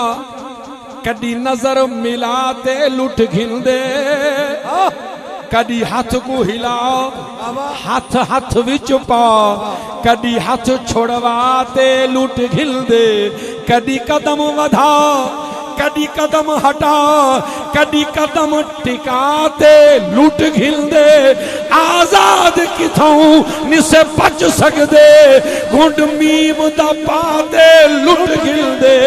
कदी नजर मिलाते लुट घिंदे कदी हाथ को हिला हाथ हाथ विच पा कदी हाथ छोड़वाते लुट घिंदे कदी कदम वधा कदी कदम हटा कदी कदम टिकाते लुट घिंदे आजाद किथों निसे बच सकदे घुंड मीम दा पाते लुट घिंदे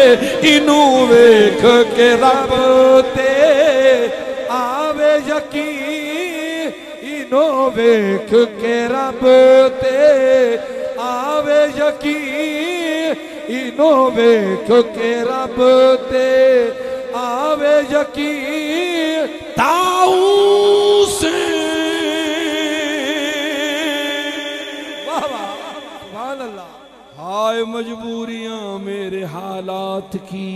इनू वेख के रब ते आवे यकीन इनू वेख के रब ते आवे यकीन इनू वेख के रब ते आवे यकीन ताऊ से सुभान अल्लाह हाय मजबूरियां मेरे हालात की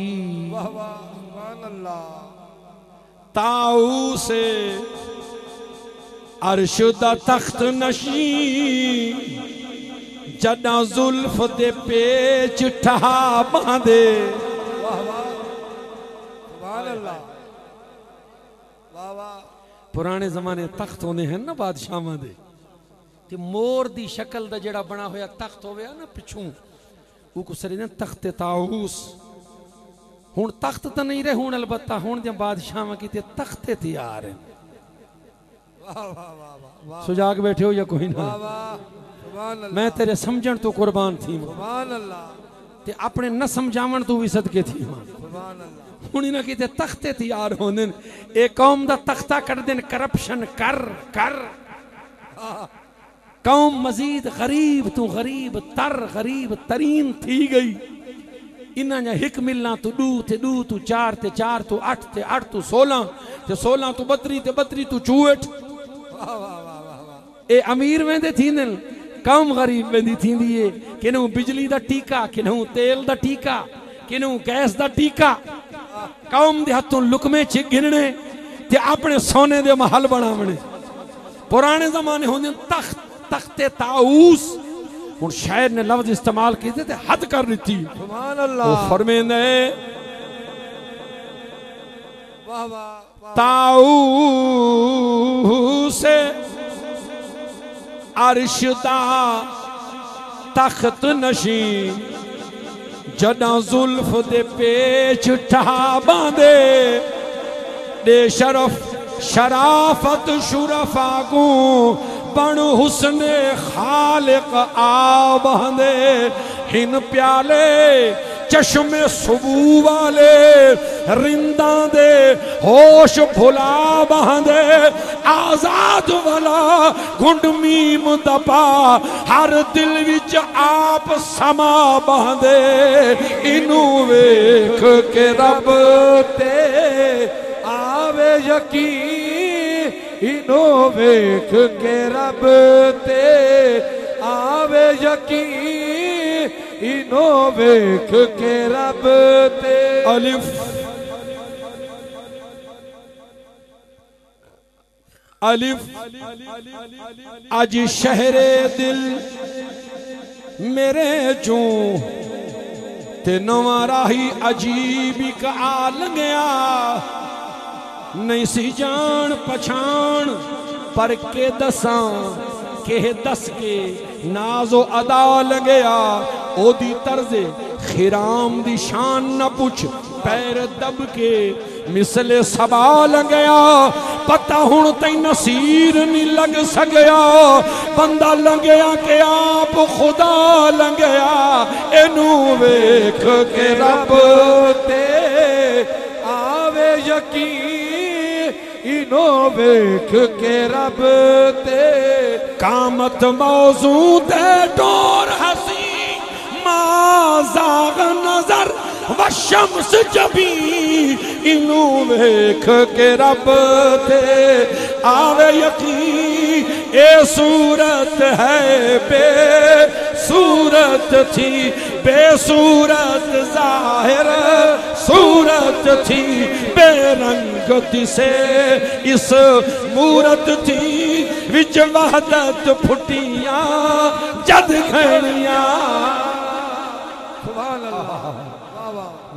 सुभान अल्लाह ताऊ से अर्श दा तख्त नशी जदा जुल्फ दे पेच ठहा बांधे सुभान अल्लाह वाह वाह पुराने जमाने तख्त होने हैं ना बादशाहां दे ते मोर दी शक्ल दा जेड़ा बना होया तख्त होवे ना पिछू वो कुसरी ने तख्ते ताऊस हुन तख्त तो नहीं रहे हुन अलबत्ता हुन दे बादशाहां की ते तख्ते तैयार हैं वाह वाह वाह सुजाग बैठे हो या कोई ना सुभान मैं तेरे समझण तो कुर्बान थी सुभान अल्लाह ते अपने न समझावन तू भी सदके थी सुभान अल्लाह हुन इना की ते तख्ते तैयार होने ए कौम दा तख्ता कर देन करप्शन कर कर कौम मजीद गरीब गरीब तरीन थी गई इन्ना जा हिक मिलना तू दू तू चार ते चार तू अठ ते अठ तू 16 ते 16 तू 32 ते 32 तू 64 ए अमीर वेंदे थींदन कौम गरीब वेंदी थींदी है किनू बिजली दा टीका किनू तेल दा टीका किनू गैस दा टीका कौम दे हथों लुकमे च गिनने ते अपने सोने दे महल बनावने पुराने जमाने होंदे तख्ते ताऊस हुन शायर ने लफ्ज इस्तेमाल किए थे हद कर दी सुभान अल्लाह वो फरमेंदे वाह वाह ताऊस अर्श दा तख्त नशी जदा जुल्फ दे पेच ठहा बांधे दे शरफ शराफत शुरफा को बन हुस्ने खालिक आ बांधे हिन प्याले चश्मे सुबू वाले रिंदा दे होश भुला बहांदे आजाद वाला गुंड मीम दपा हर दिल विच आप समा बहांदे इनू वेख के रब ते आवे यकीन इनू वेख के रब ते आवे यकीन इनो वेख के रब ते अलिफ अलिफ आज शहरे दिल मेरे जो ते नवा राही अजीब का आ लंघया नहीं सी जान पछाण पर के दसां के दस के नाजो अदा लंघया ओदी तर्जे खिराम दी शान न पुछ पैर दब के मिसले सबा लंघया पता हुण तई नसीर नहीं लग सकया बंदा लंघया के आप खुदा लंघया एनू वेख के रब ते आवे यकीन इनो वेख के रब ते कामत मौजू ते डोर हसी माज़ाग नजर व शम्स जबी इनू वेख के रब ते आवे यकीन ए सूरत है बे सूरत थी बेसूरत जाहिर सूरत थी बेरंगत से इस मूरत थी विच वहदत फुटिया जद घड़िया सुभान अल्लाह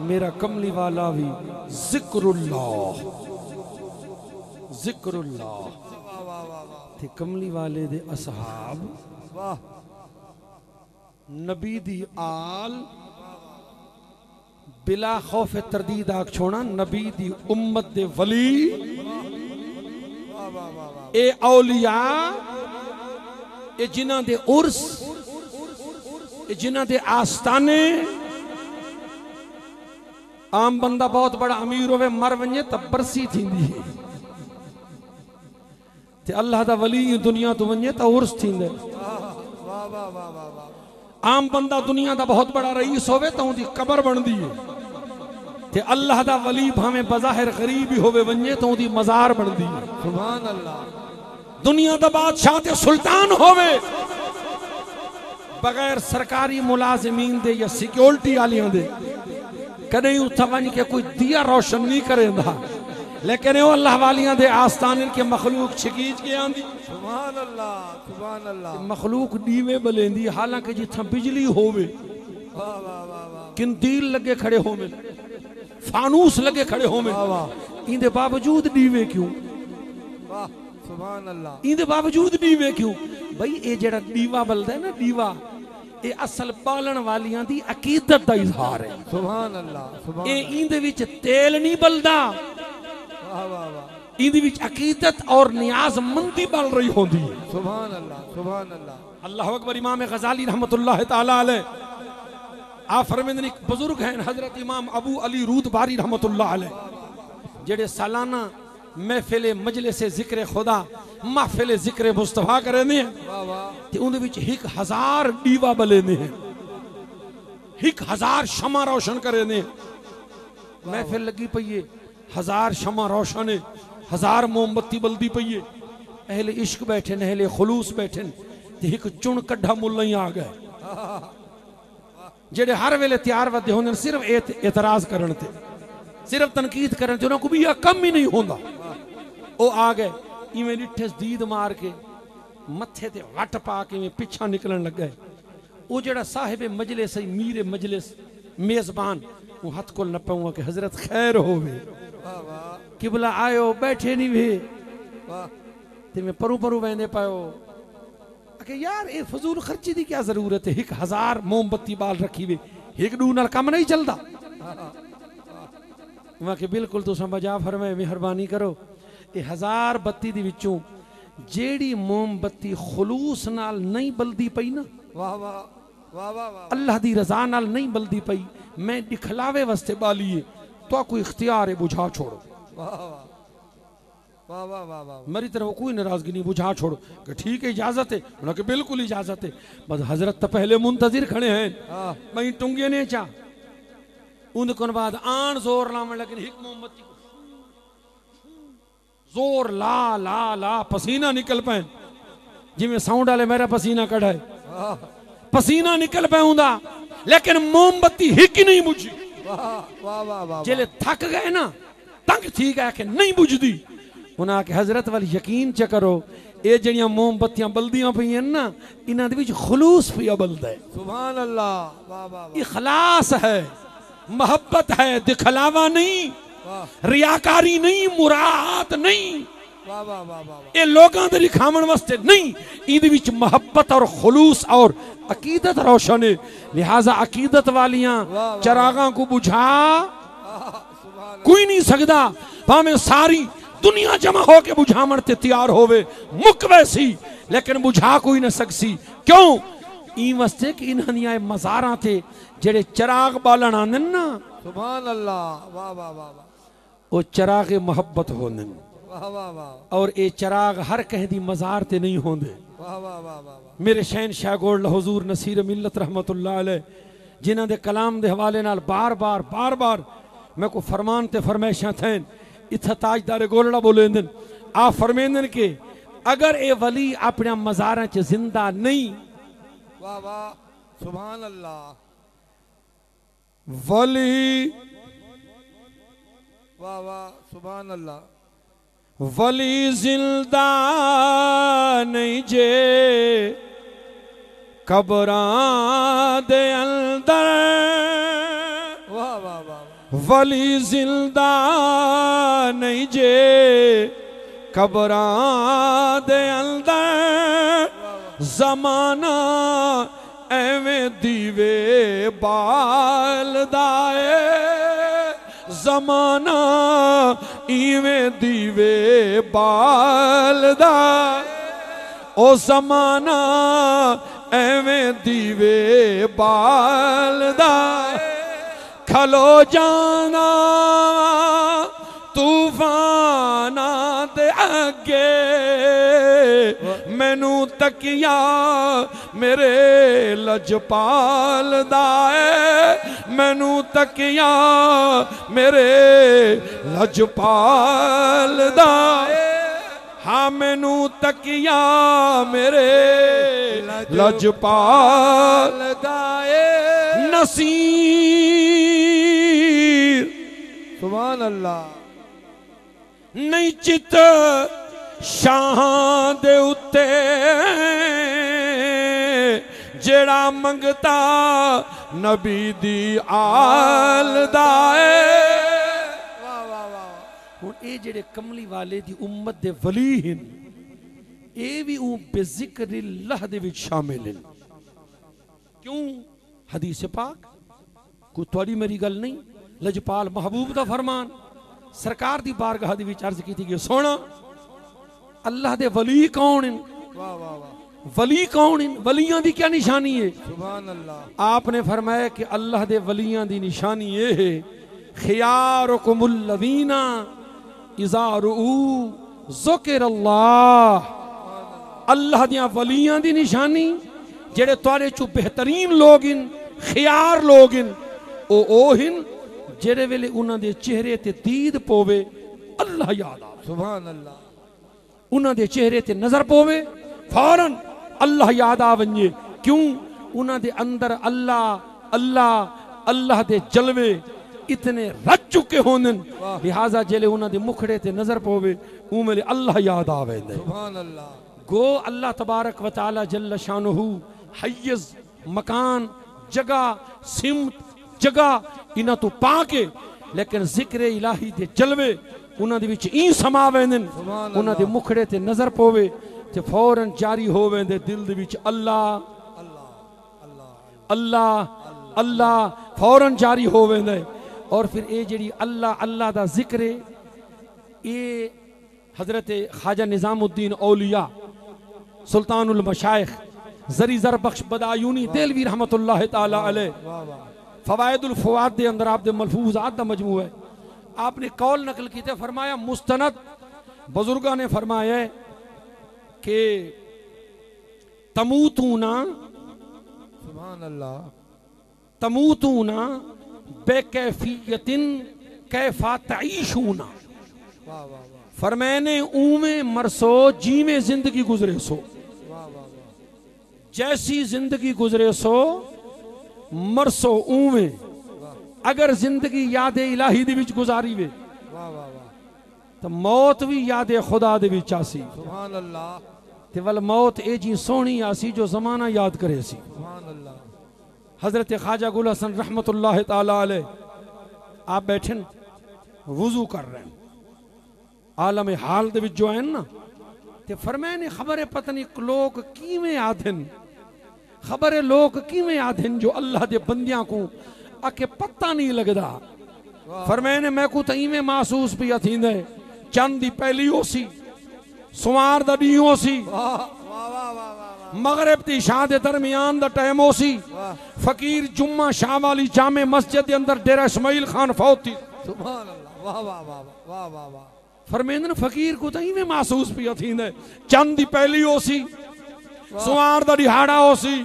मेरा कमली वाला भी जिक्रुल्लाह थे कमली वाले दे असहाब वाह नबी दी आल बिला खौफ तरदीद आख छोड़ा नबी दी उम्मत दे वली ए औलिया ए जिन्हां दे उर्स ए जिन्हां दे आस्ताने आम बंदा बहुत बड़ा अमीर होवे मर वने त बरसी थींदी ते अल्लाह दा वली दुनिया तो वने त उर्स थींदे आम बंदा दुनिया दा बहुत बड़ा रईस होवे तो उनकी कबर बनती है ते अल्लाह दा वली भावे बज़ाहिर गरीब ही होवे वने तो उनकी मजार बनती है सुभान अल्लाह दुनिया दा बादशाह ते सुल्तान होवे बगैर सरकारी मुलाजिमीन दे या सिक्योरिटी वालियां दे कदे उत्थे वण के कोई दिया रोशन नहीं करेंदा लेकिन वो अल्लाह वालियां दे आस्थान के मखलूक छिकीज के आंदी सुभान अल्लाह मखलूक दीवे बलेंदी हालांकि जिथा बिजली होवे किंदील लगे खड़े होवे फानूस लगे खड़े होवे इंदे बावजूद दीवे क्यों सुभान अल्लाह इंदे बावजूद दीवे क्यों भाई ये जेड़ा दीवा बलदा है ना दीवा ये असल पालन वालियां दी अकीदत दा इजहार है सुभान अल्लाह ये इंदे विच तेल नहीं बलदा इंदे विच अकीदत और नियाज़मंदी बल रही होंदी है सुभान अल्लाह अल्लाह अकबर इमाम गजाली रहमतुल्लाह तआला अलैह आप फरमांदे एक बुजुर्ग हैं हजरत इमाम अबू अली रूदबारी रहमतुल्लाह अलैह जेड़े सालाना महफिल मजलिस जिक्र खुदा महफिल जिक्र मुस्तफा करने ते उनदे विच 1000 दीवा बलेने हैं 1000 शमा रोशन करने महफिल लगी पई है 1000 शमा रोशन है 1000 मोमबत्ती बलदी पई है अहले इश्क बैठे अहले खुलूस बैठे ते एक चुन कड्ढा मुल्ला ही आ गए जेड़े हर वेले तैयार वदे होंदे सिर्फ एतराज करन ते सिर्फ तनकीद करन ते उन्हां को भी यह कम ही नहीं होंदा ओ आ गए इवें डिठे दीद मार के मथे ते वट पा के इवें पिछा निकलन लग गए ओ जेड़ा साहिब मजलिस मीर मजलिस मेजबान वो हाथ को न पाऊंगा कि हजरत खैर होवे किबला आयो बैठे नहीं वे ते मैं परू परू वेंदे पायो कि यार ये फजूल खर्ची दी क्या जरूरत है 1000 मोमबत्ती बाल रखी वे एक दू नाल काम नहीं चलता वहां के बिल्कुल तुसां बजा फरमाए मेहरबानी करो ये 1000 बत्ती दी विचों जेड़ी मोमबत्ती खुलूस नाल नहीं बलदी पई ना वाह वाह वाह वाह अल्लाह दी रजा नाल नहीं बलदी पई मैं दिखलावे वास्ते बालिए तो कोई इख्तियार है बुझा छोड़ो। वाह वाह वाह वाह वाह वाह। मेरी तरफ कोई नाराजगी नहीं, बुझा छोड़ो कि ठीक है इजाजत है, उन्होंने बिल्कुल इजाजत है। बस हजरत तो पहले मुंतजिर खड़े हैं, मैं टुंगे ने चा उनके बाद आन जोर लावन, लेकिन हिक मोमबत्ती जोर ला ला ला पसीना निकल पाए, जिमें साउंड वाले मेरा पसीना कढ़ा है, पसीना निकल पाए उंदा, लेकिन मोमबत्ती हिक नहीं बुझी। वाह वाह वाह। जेले थक गए ना तंग ठीक है कि नहीं बुझदी, उन्हें आके हजरत वाली यकीन च करो ये जड़ियां मोमबत्तियां बलदियां पई ना इन्हां दे विच खुलूस पिया बलदा है। सुभान अल्लाह। वाह वाह। इखलास है, मोहब्बत है, दिखलावा नहीं, रियाकारी नहीं, मुराद नहीं, वाह वाह वाह वाह। ये लोगों दे दिखावन वास्ते नहीं, इहदे विच मोहब्बत और खुलूस और अकीदत रोशन है। लिहाजा अकीदत वालियां चरागां को बुझा कोई नहीं सकदा, भावें सारी दुनिया जमा होके बुझावन ते तैयार होवे मुक वैसी, लेकिन बुझा कोई ना सकसी। क्यों? ई वास्ते कि इन्हां दियां मज़ारां ते जेड़े चराग बालन आंदे ना, सुभान अल्लाह। वाह वाह वाह वाह। वो चराग मोहब्बत होंदे, वाह वाह वाह। और ये चराग हर कहीं दी मज़ार ते नहीं होंदे। वाह वाह वाह वाह। मेरे शहनशाह गोल्ड हुजूर नसीर मिल्लत रहमतुल्लाह अलैह जिन्हां दे कलाम दे हवाले नाल बार बार मैं को फरमान ते फरमाइशां थैन, इत्थे ताजदार गोलड़ा बोलेंदे आ फरमेंदन के अगर ये वली अपने मज़ारां च जिंदा नहीं, वाह वाह सुभान अल्लाह, वली वाह वाह सुभान अल्लाह, वली जिंदा नहीं जे कब्रां दे अंदर, वाह वाह वाह। वली जिंदा नहीं जे कब्रां दे अंदर, जमाना एवें दीवे बालदा है, जमाना इवें दीवे बालदा, ओ जमाना एवें दीवे बालदा, खलो जाना तूफाना दे अगे, मैनू तकिया मेरे लजपाल दा है, मैनू तकिया मेरे लजपाल दा, हाँ मैनू तकिया मेरे लजपाल दा नसीर। सुभान अल्लाह। नहीं चित शाह दे उत्ते जेड़ा मंगता नबी दी आल दा है। वाह वाह वाह। हुण ये जेड़े कमली वाले दी उम्मत दे वली हैं, ये भी बेज़िक्रिल्लाह दे विच शामिल हैं। क्यों? हदीस पाक को थोड़ी मेरी गल नहीं, लजपाल महबूब दा फरमान सरकार दी बारगाह दी विच अर्ज कीती गई, सोना अल्लाह दे वली कौन हैं? वाह वाह वाह। वली कौन हैं? वलियां दी क्या निशानी है? सुभान अल्लाह। आपने फरमाया कि अल्लाह दे वलियां दी निशानी ये है, खियारुकुमुल लदीना इज़ा रुऊ ज़ुकिरल्लाह। अल्लाह दियां वलियां दी निशानी जेड़े तुहाडे चो बेहतरीन लोग इन, खियार लोग इन, ओ हिन जेड़े वेले उन्हां दे चेहरे ते दीद पोवे अल्लाह याद आवे। सुभान अल्लाह। उन्हां दे चेहरे ते नजर पोवे फौरन अल्लाह याद आ वञे। क्यों? उन्हां दे अंदर अल्लाह अल्लाह अल्लाह दे जलवे इतने रच चुके होंदन, लिहाजा जेले उन्हां दे मुखड़े ते नजर पोवे उमेले अल्लाह याद आवे। सुभान अल्लाह। गो अल्लाह तबारक व तआला जल्ल शानुहु हय्यज मकान जगह सिमत जगह इन्हां तो पाके, लेकिन जिक्र इलाही दे जलवे उन्हां दे विच ई समा वेंदन, उन्हां दे मुखड़े ते नजर पोवे ते फौरन जारी हो वेंदे दिल दे विच अल्लाह अल्लाह अल्लाह अल्लाह फौरन जारी हो वेंदे। और फिर ये जेड़ी अल्लाह अल्लाह दा जिक्र है, ये हजरत ख्वाजा निजामुद्दीन औलिया सुल्तानुल मशाइख जरी जर बख्श बदायूनी देलवी रहमतुल्लाह ताला अलैह फवायदुल फवाद दे अंदर आप दे मलफूजात दा मजमू है। आपने कौल नकल की, फरमाया मुस्तनद बुजुर्गा ने फरमाया कि तमूतूना सुभान अल्लाह तमूतूना बेकैफियतिन कैफा तईशूना। वाह वाह वाह फरमाने ऊमे मरसो जी में जिंदगी गुजरे सो, वाह वाह वाह जैसी जिंदगी गुजरे सो मरसो ऊमे। अगर जिंदगी याद इलाही दे विच गुजारी वे वाह वाह वाह तो मौत भी याद खुदा दे विच आसी। सुभान अल्लाह ते वल मौत ए जी सोहनी आसी जो जमाना याद करे सी। सुभान अल्लाह। हजरत ख्वाजा गुल हसन रहमतुल्लाह ताला अलैह आप बैठे वुजू कर रहे हैं, आलम हाल दे विच जो है ना, ते फरमाए ने खबर है पता नहीं लोग किवें आधन, खबर है लोग किवें आधन जो अल्लाह दे बंदियां को आके पता नहीं लगदा। फरमाए ने मैं को तो इवें महसूस पिया थींदे चंद दी पहली होसी, सुमार दा डी होसी, वाह वाह वाह वाह मगरिब दी इशा दे दरमियान दा टाइम होसी। फकीर जुम्मा शाह वाली जामे मस्जिद दे अंदर डेरा इस्माइल खान फौत थी। सुभान अल्लाह वाह वाह वाह वाह वाह वाह। फरमेंदन फकीर को तो इवें महसूस पिया थींदे चंद दी पहली होसी, सुमार दा दिहाड़ा होसी।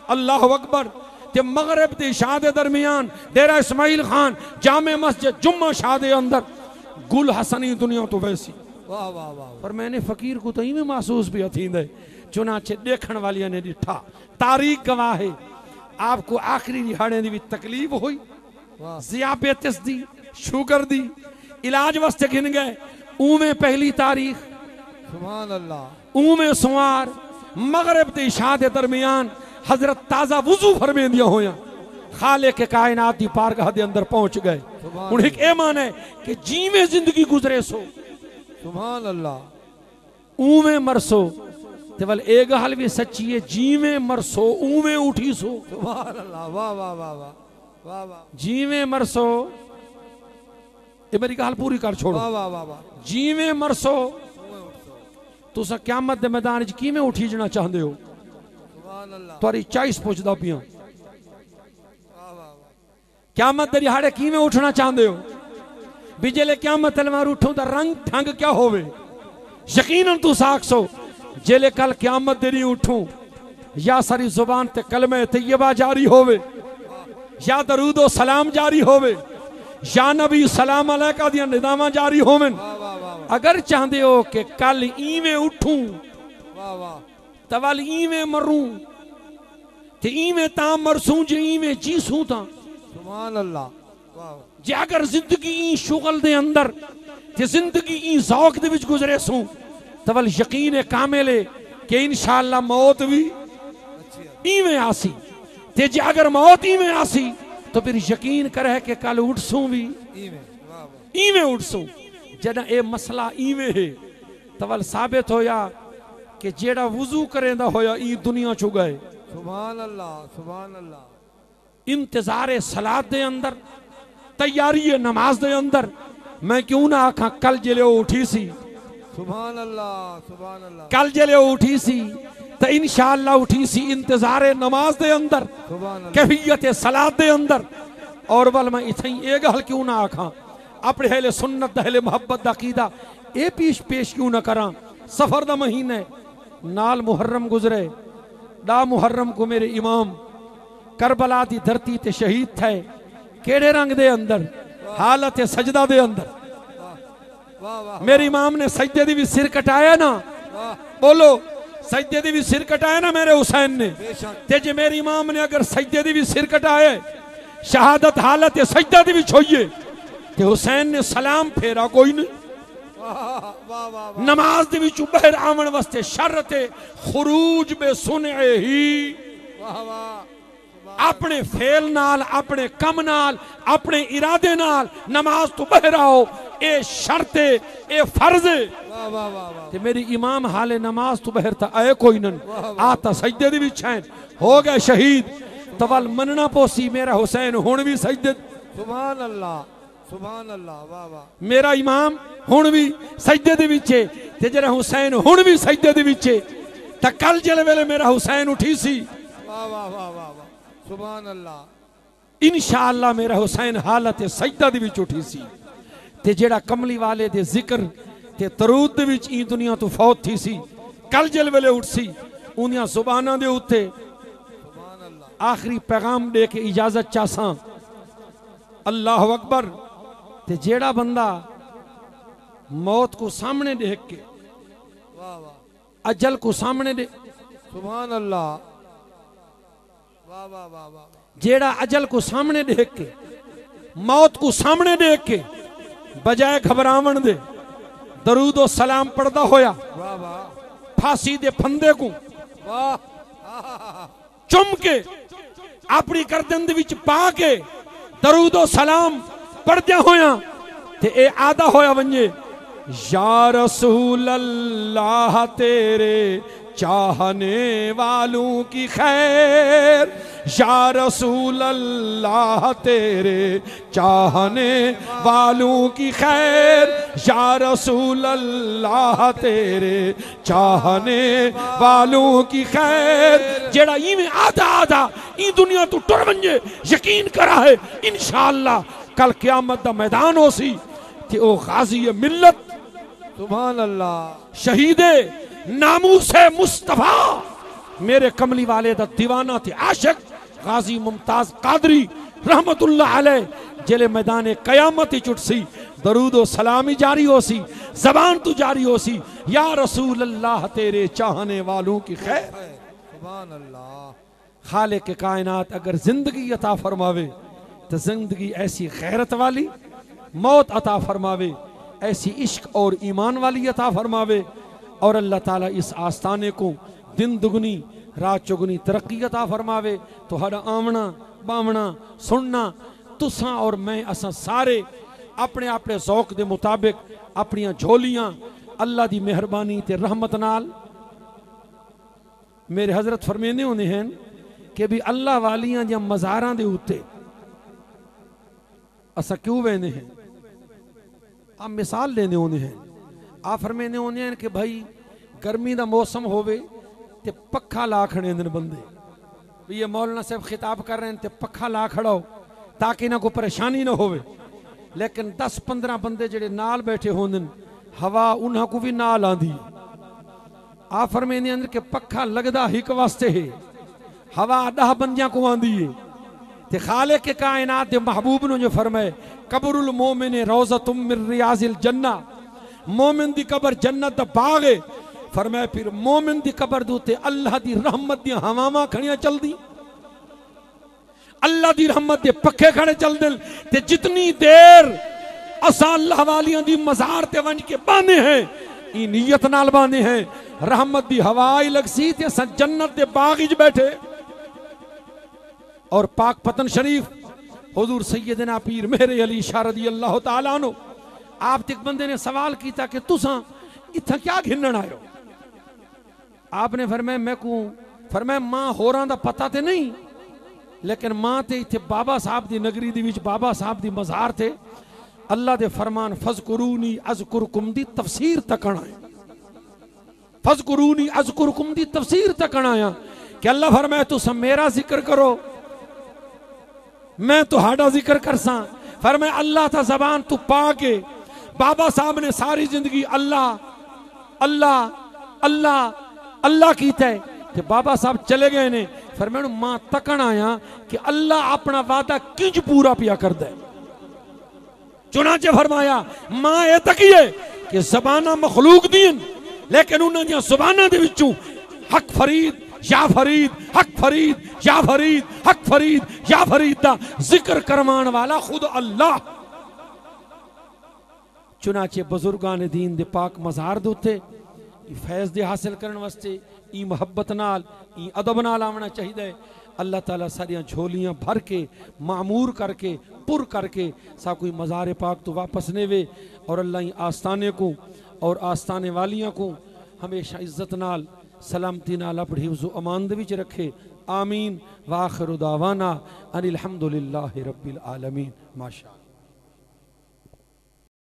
अल्लाह अकबर। ते मगरिब दी इशा दे दरमियान डेरा इस्माइल खान जामे मस्जिद जुम्मा शाह दे अंदर गुल हसनी दुनिया तो वैसी। वाह वाह वाह। पर मैंने फकीर को तो इवें महसूस पिया थींदे चुनाचे देखण वालियां ने दिठा। तारीख गवाह है आपको आखिरी दिहाड़े दी भी तकलीफ हुई, ज़ियाबेतिस दी, शुगर दी, इलाज वास्ते गिन गए। उमें पहली तारीख सुभान अल्लाह उमें सुमार मगरिब दी इशा दे दरमियान हजरत ताजा वुजू फरमेंदियां होया खाले के कायनात दी पारगाह दे अंदर पहुंच गए। हुण एक ईमान है कि जीवें जिंदगी गुजरे सो सुभान अल्लाह, उमें मरसो ते वल ए गल भी सच्ची है, जीवें मरसो उमें उठी सो। सुभान अल्लाह वाह वाह वाह वाह वाह वाह। जीवें मरसो, ये मेरी गल पूरी कर छोड़ो। वाह वाह वाह वाह। जीवें मरसो तुसा क़यामत दे मैदान च किवें उठी जाना चाहते हो? सुभान अल्लाह तुहारी चॉइस पुछदा पिया। वाह वाह वाह। क़यामत दे दिहाड़े किवें उठना चाहते हो? बिजले क़यामत तलवार उठो दा रंग ढंग क्या होवे? यकीनन तू साखसो जेले कल क़यामत दे नहीं उठूं या सारी जुबान ते कलमे तैयबा जारी होवे, या दरूदो सलाम जारी होवे, या नबी सलाम अलैका दियां निदावां जारी होवन। अगर चाहते हो कि कल इवें उठूं वाह वाह तवल इवें मरूं ते इवें ता मरसूं जे इवें जीसूं ता। सुभान अल्लाह वाह। जे अगर जिंदगी ई शुगल दे अंदर ते जिंदगी ई ज़ौक दे विच गुजरे सूं तवल यकीन है कामिल है कि इंशाअल्लाह मौत भी इवें आसी। ते जे अगर मौत इवें आसी तो फिर यकीन करे कि कल उठसूं भी इवें उठसूं। जदा ए मसला इवें है तवल साबित होया कि जेड़ा वुजू करेंदा होया ई दुनिया चु गए। सुभान अल्लाह सुभान अल्लाह। इंतजारे सलात दे अंदर, तैयारी नमाज दे अंदर मैं क्यों ना आखा कल जले उठी सी। सुभान अल्लाह सुभान अल्लाह। कल जले उठी सी तो इंशाअल्लाह उठी सी इंतजारे नमाज दे अंदर, कैफियत सलात दे अंदर। और वल मैं इथे ए गल क्यों ना आखा अपने अहले सुन्नत अहले मोहब्बत दा अकीदा ए पेश क्यों ना करा। सफर दा महीने नाल मुहर्रम गुजरे, दा मुहर्रम को मेरे इमाम करबला दी धरती ते शहीद थे। केड़े रंग दे अंदर? हालत सजदा दे अंदर। मेरे इमाम ने सजदे दी भी सिर कटाया ना, बोलो सजदे दी भी सिर कटाया ना मेरे हुसैन ने। ते जे मेरे इमाम ने अगर सजदे दी भी सिर कटाए, शहादत हालत सजदा दी भी छोइए ते हुसैन ने सलाम फेरा कोई नहीं। नमाज दे विच बहर आवन वास्ते शर्त खुरूज बे सुने ही अपने फेल नाल, अपने कम नाल, अपने इरादे नाल नमाज तो बहर आओ। ए शर्त ए फर्ज ते मेरी इमाम हाले नमाज तो बहर था आए कोई नन आता सजदे दी विच हैं हो गए शहीद। तवल मनना पोसी मेरा हुसैन हुण भी सजदे। सुभान अल्लाह सुभान अल्लाह वाह वाह। मेरा इमाम हुण भी सजदे दे विच है ते जरा हुसैन हुण भी सजदे दे विच है। ता कल जले वेले मेरा हुसैन उठी सी। वाह वाह वाह वाह वाह। सुभान अल्लाह इंशाअल्लाह मेरा हुसैन हालत सजदा दे विच उठी सी ते जेड़ा कमली वाले दे जिक्र ते दरूद दे विच ई दुनिया तो फौत थी सी कल जल वेले उठ सी उन्दियां जुबानां दे उत्ते आखिरी पैगाम दे के इजाजत चाहसां अल्लाह अकबर। ते जेड़ा बंदा मौत को सामने देख के वाह वाह अजल को सामने दे सुभान अल्लाह वाह वाह वाह वाह जेड़ा अजल को सामने देख के मौत को सामने देख के बजाय घबरावन दे दरूद और सलाम पढ़दा होया वाह वाह फांसी दे फंदे को वाह चुम के अपनी गर्दन दे विच पा के दरूद और सलाम पढ़दे होया ते ए आदा होया वंजे या रसूल अल्लाह तेरे चाहने वालों की खैर, या रसूल अल्लाह तेरे चाहने वालों की खैर, या रसूल अल्लाह तेरे चाहने वालों की खैर। जेड़ा इवें आधा आधा ई दुनिया तो टुर वंजे यकीन करा है इंशाअल्लाह कल क़यामत दा मैदान हो सी ते ओ गाजी मिल्लत सुभान अल्लाह शहीदे नामूसे मुस्तफा मेरे कमली वाले दा दीवाना थे आशिक गाजी मुमताज कादरी रहमतुल्लाह अलैह जेले मैदान कयामत ही चुटसी दरूद व सलामी जारी हो सी जबान तो जारी हो सी या रसूल अल्लाह तेरे चाहने वालों की खैर। सुभान अल्लाह खालिक के कायनात अगर जिंदगी अता फरमावे तो जिंदगी ऐसी गैरत वाली, मौत अता फरमावे ऐसी इश्क और ईमान वाली अता फरमावे और अल्लाह ताला इस आस्थाने को दिन दुगनी रात चौगुनी तरक्की अता फरमावे। तो हर आमना बामना सुनना तुसा और मैं असा सारे अपने अपने ज़ौक के मुताबिक अपनियां झोलियां अल्लाह की मेहरबानी ते रहमत नाल मेरे हजरत फरमेने होने हैं कि भी अल्लाह वालियां या मज़ारां दे उत्ते असा क्यों वेने हैं। आप मिसाल लेने होने हैं, आप फरमेने होने हैं कि भाई गर्मी का मौसम होवे ते पखा ला खड़े दिन बंदे ये मौलाना साहब खिताब कर रहे हैं ते पखा ला खड़ाओ ताकि ना कोई परेशानी ना होवे। लेकिन 10-15 बंदे जेड़े नाल बैठे होंदे हवा उन्हां को भी नाल आंदी। आप फरमेने अंदर के पखा लगदा हिक वास्ते है, हवा 10 बंदियां को आंदी है। ते खालिक के कायनात दे महबूब ने जो फरमाए कब्रुल मोमिन रौज़तुम मिन रियाज़िल जन्ना, मोमिन दी कबर जन्नत दा बाग है। फरमाए फिर मोमिन दी कबर दूते अल्लाह दी रहमत दी हवावां खड़ियां चलदी, अल्लाह दी रहमत दे पखे खड़े चलदे। ते जितनी देर असा अल्लाह वालियां दी मज़ार ते वंज के बांधे हैं ई नीयत नाल बांधे हैं रहमत दी हवा ही लगसी ते असा जन्नत दे बाग विच बैठे। और पाक पतन शरीफ हुजूर सैयदना पीर मेरे अली शाह रज़ियल्लाहु ताला अन्हु आप ते बंदे ने सवाल किया कि तुसा इत्थे क्या घिनण आयो। आपने फरमाया मैं को फरमाया मां होरां दा पता ते नहीं लेकिन मां ते इत्थे बाबा साहब दी नगरी दी विच बाबा साहब दी मज़ार थे अल्लाह दे फरमान फज़कुरूनी अज़कुरकुम दी तफसीर तकण आया, फज़कुरूनी अज़कुरकुम दी तफसीर तकण आया कि अल्लाह फरमाया तुसा मेरा जिक्र करो मैं तुहाडा जिक्र करसा। फरमाया अल्लाह ता ज़बान तू पा के बाबा साहब ने सारी जिंदगी अल्लाह अल्लाह अल्लाह अल्लाह कीता है ते बाबा साहब चले गए ने। फरमाया मां तकण आया कि अल्लाह अपना वादा किंज पूरा पिया करदा है। चुनाचे फरमाया मां ए तकीए कि ज़बाना मखलूक दीन लेकिन उन्हां दी ज़बानां दे विचों हक फरीद या फरीद हक फरीद या फरीद हक फरीद या फरीद दा जिक्र करवाण वाला खुद अल्लाह। चुनाचे बुजुर्गान दीन दे पाक मज़ार दे उत्ते फैज़ दे हासिल करने वास्ते ई मुहब्बत नाल ई अदब नाल आवना चाहिए। अल्लाह ताला सारियां झोलियां भर के मामूर करके पुर करके सा कोई मज़ार पाक तो वापस नेवे और अल्लाह ई आस्थाने को और आस्थाने वालियां को हमेशा इज्जत नाल सलामती नाल अपनी हिफ्ज़ व अमान दे विच रखे। आमीन। व आखिरु दावाना अनिल हम्दुलिल्लाहि रब्बिल आलमीन। माशा अल्लाह।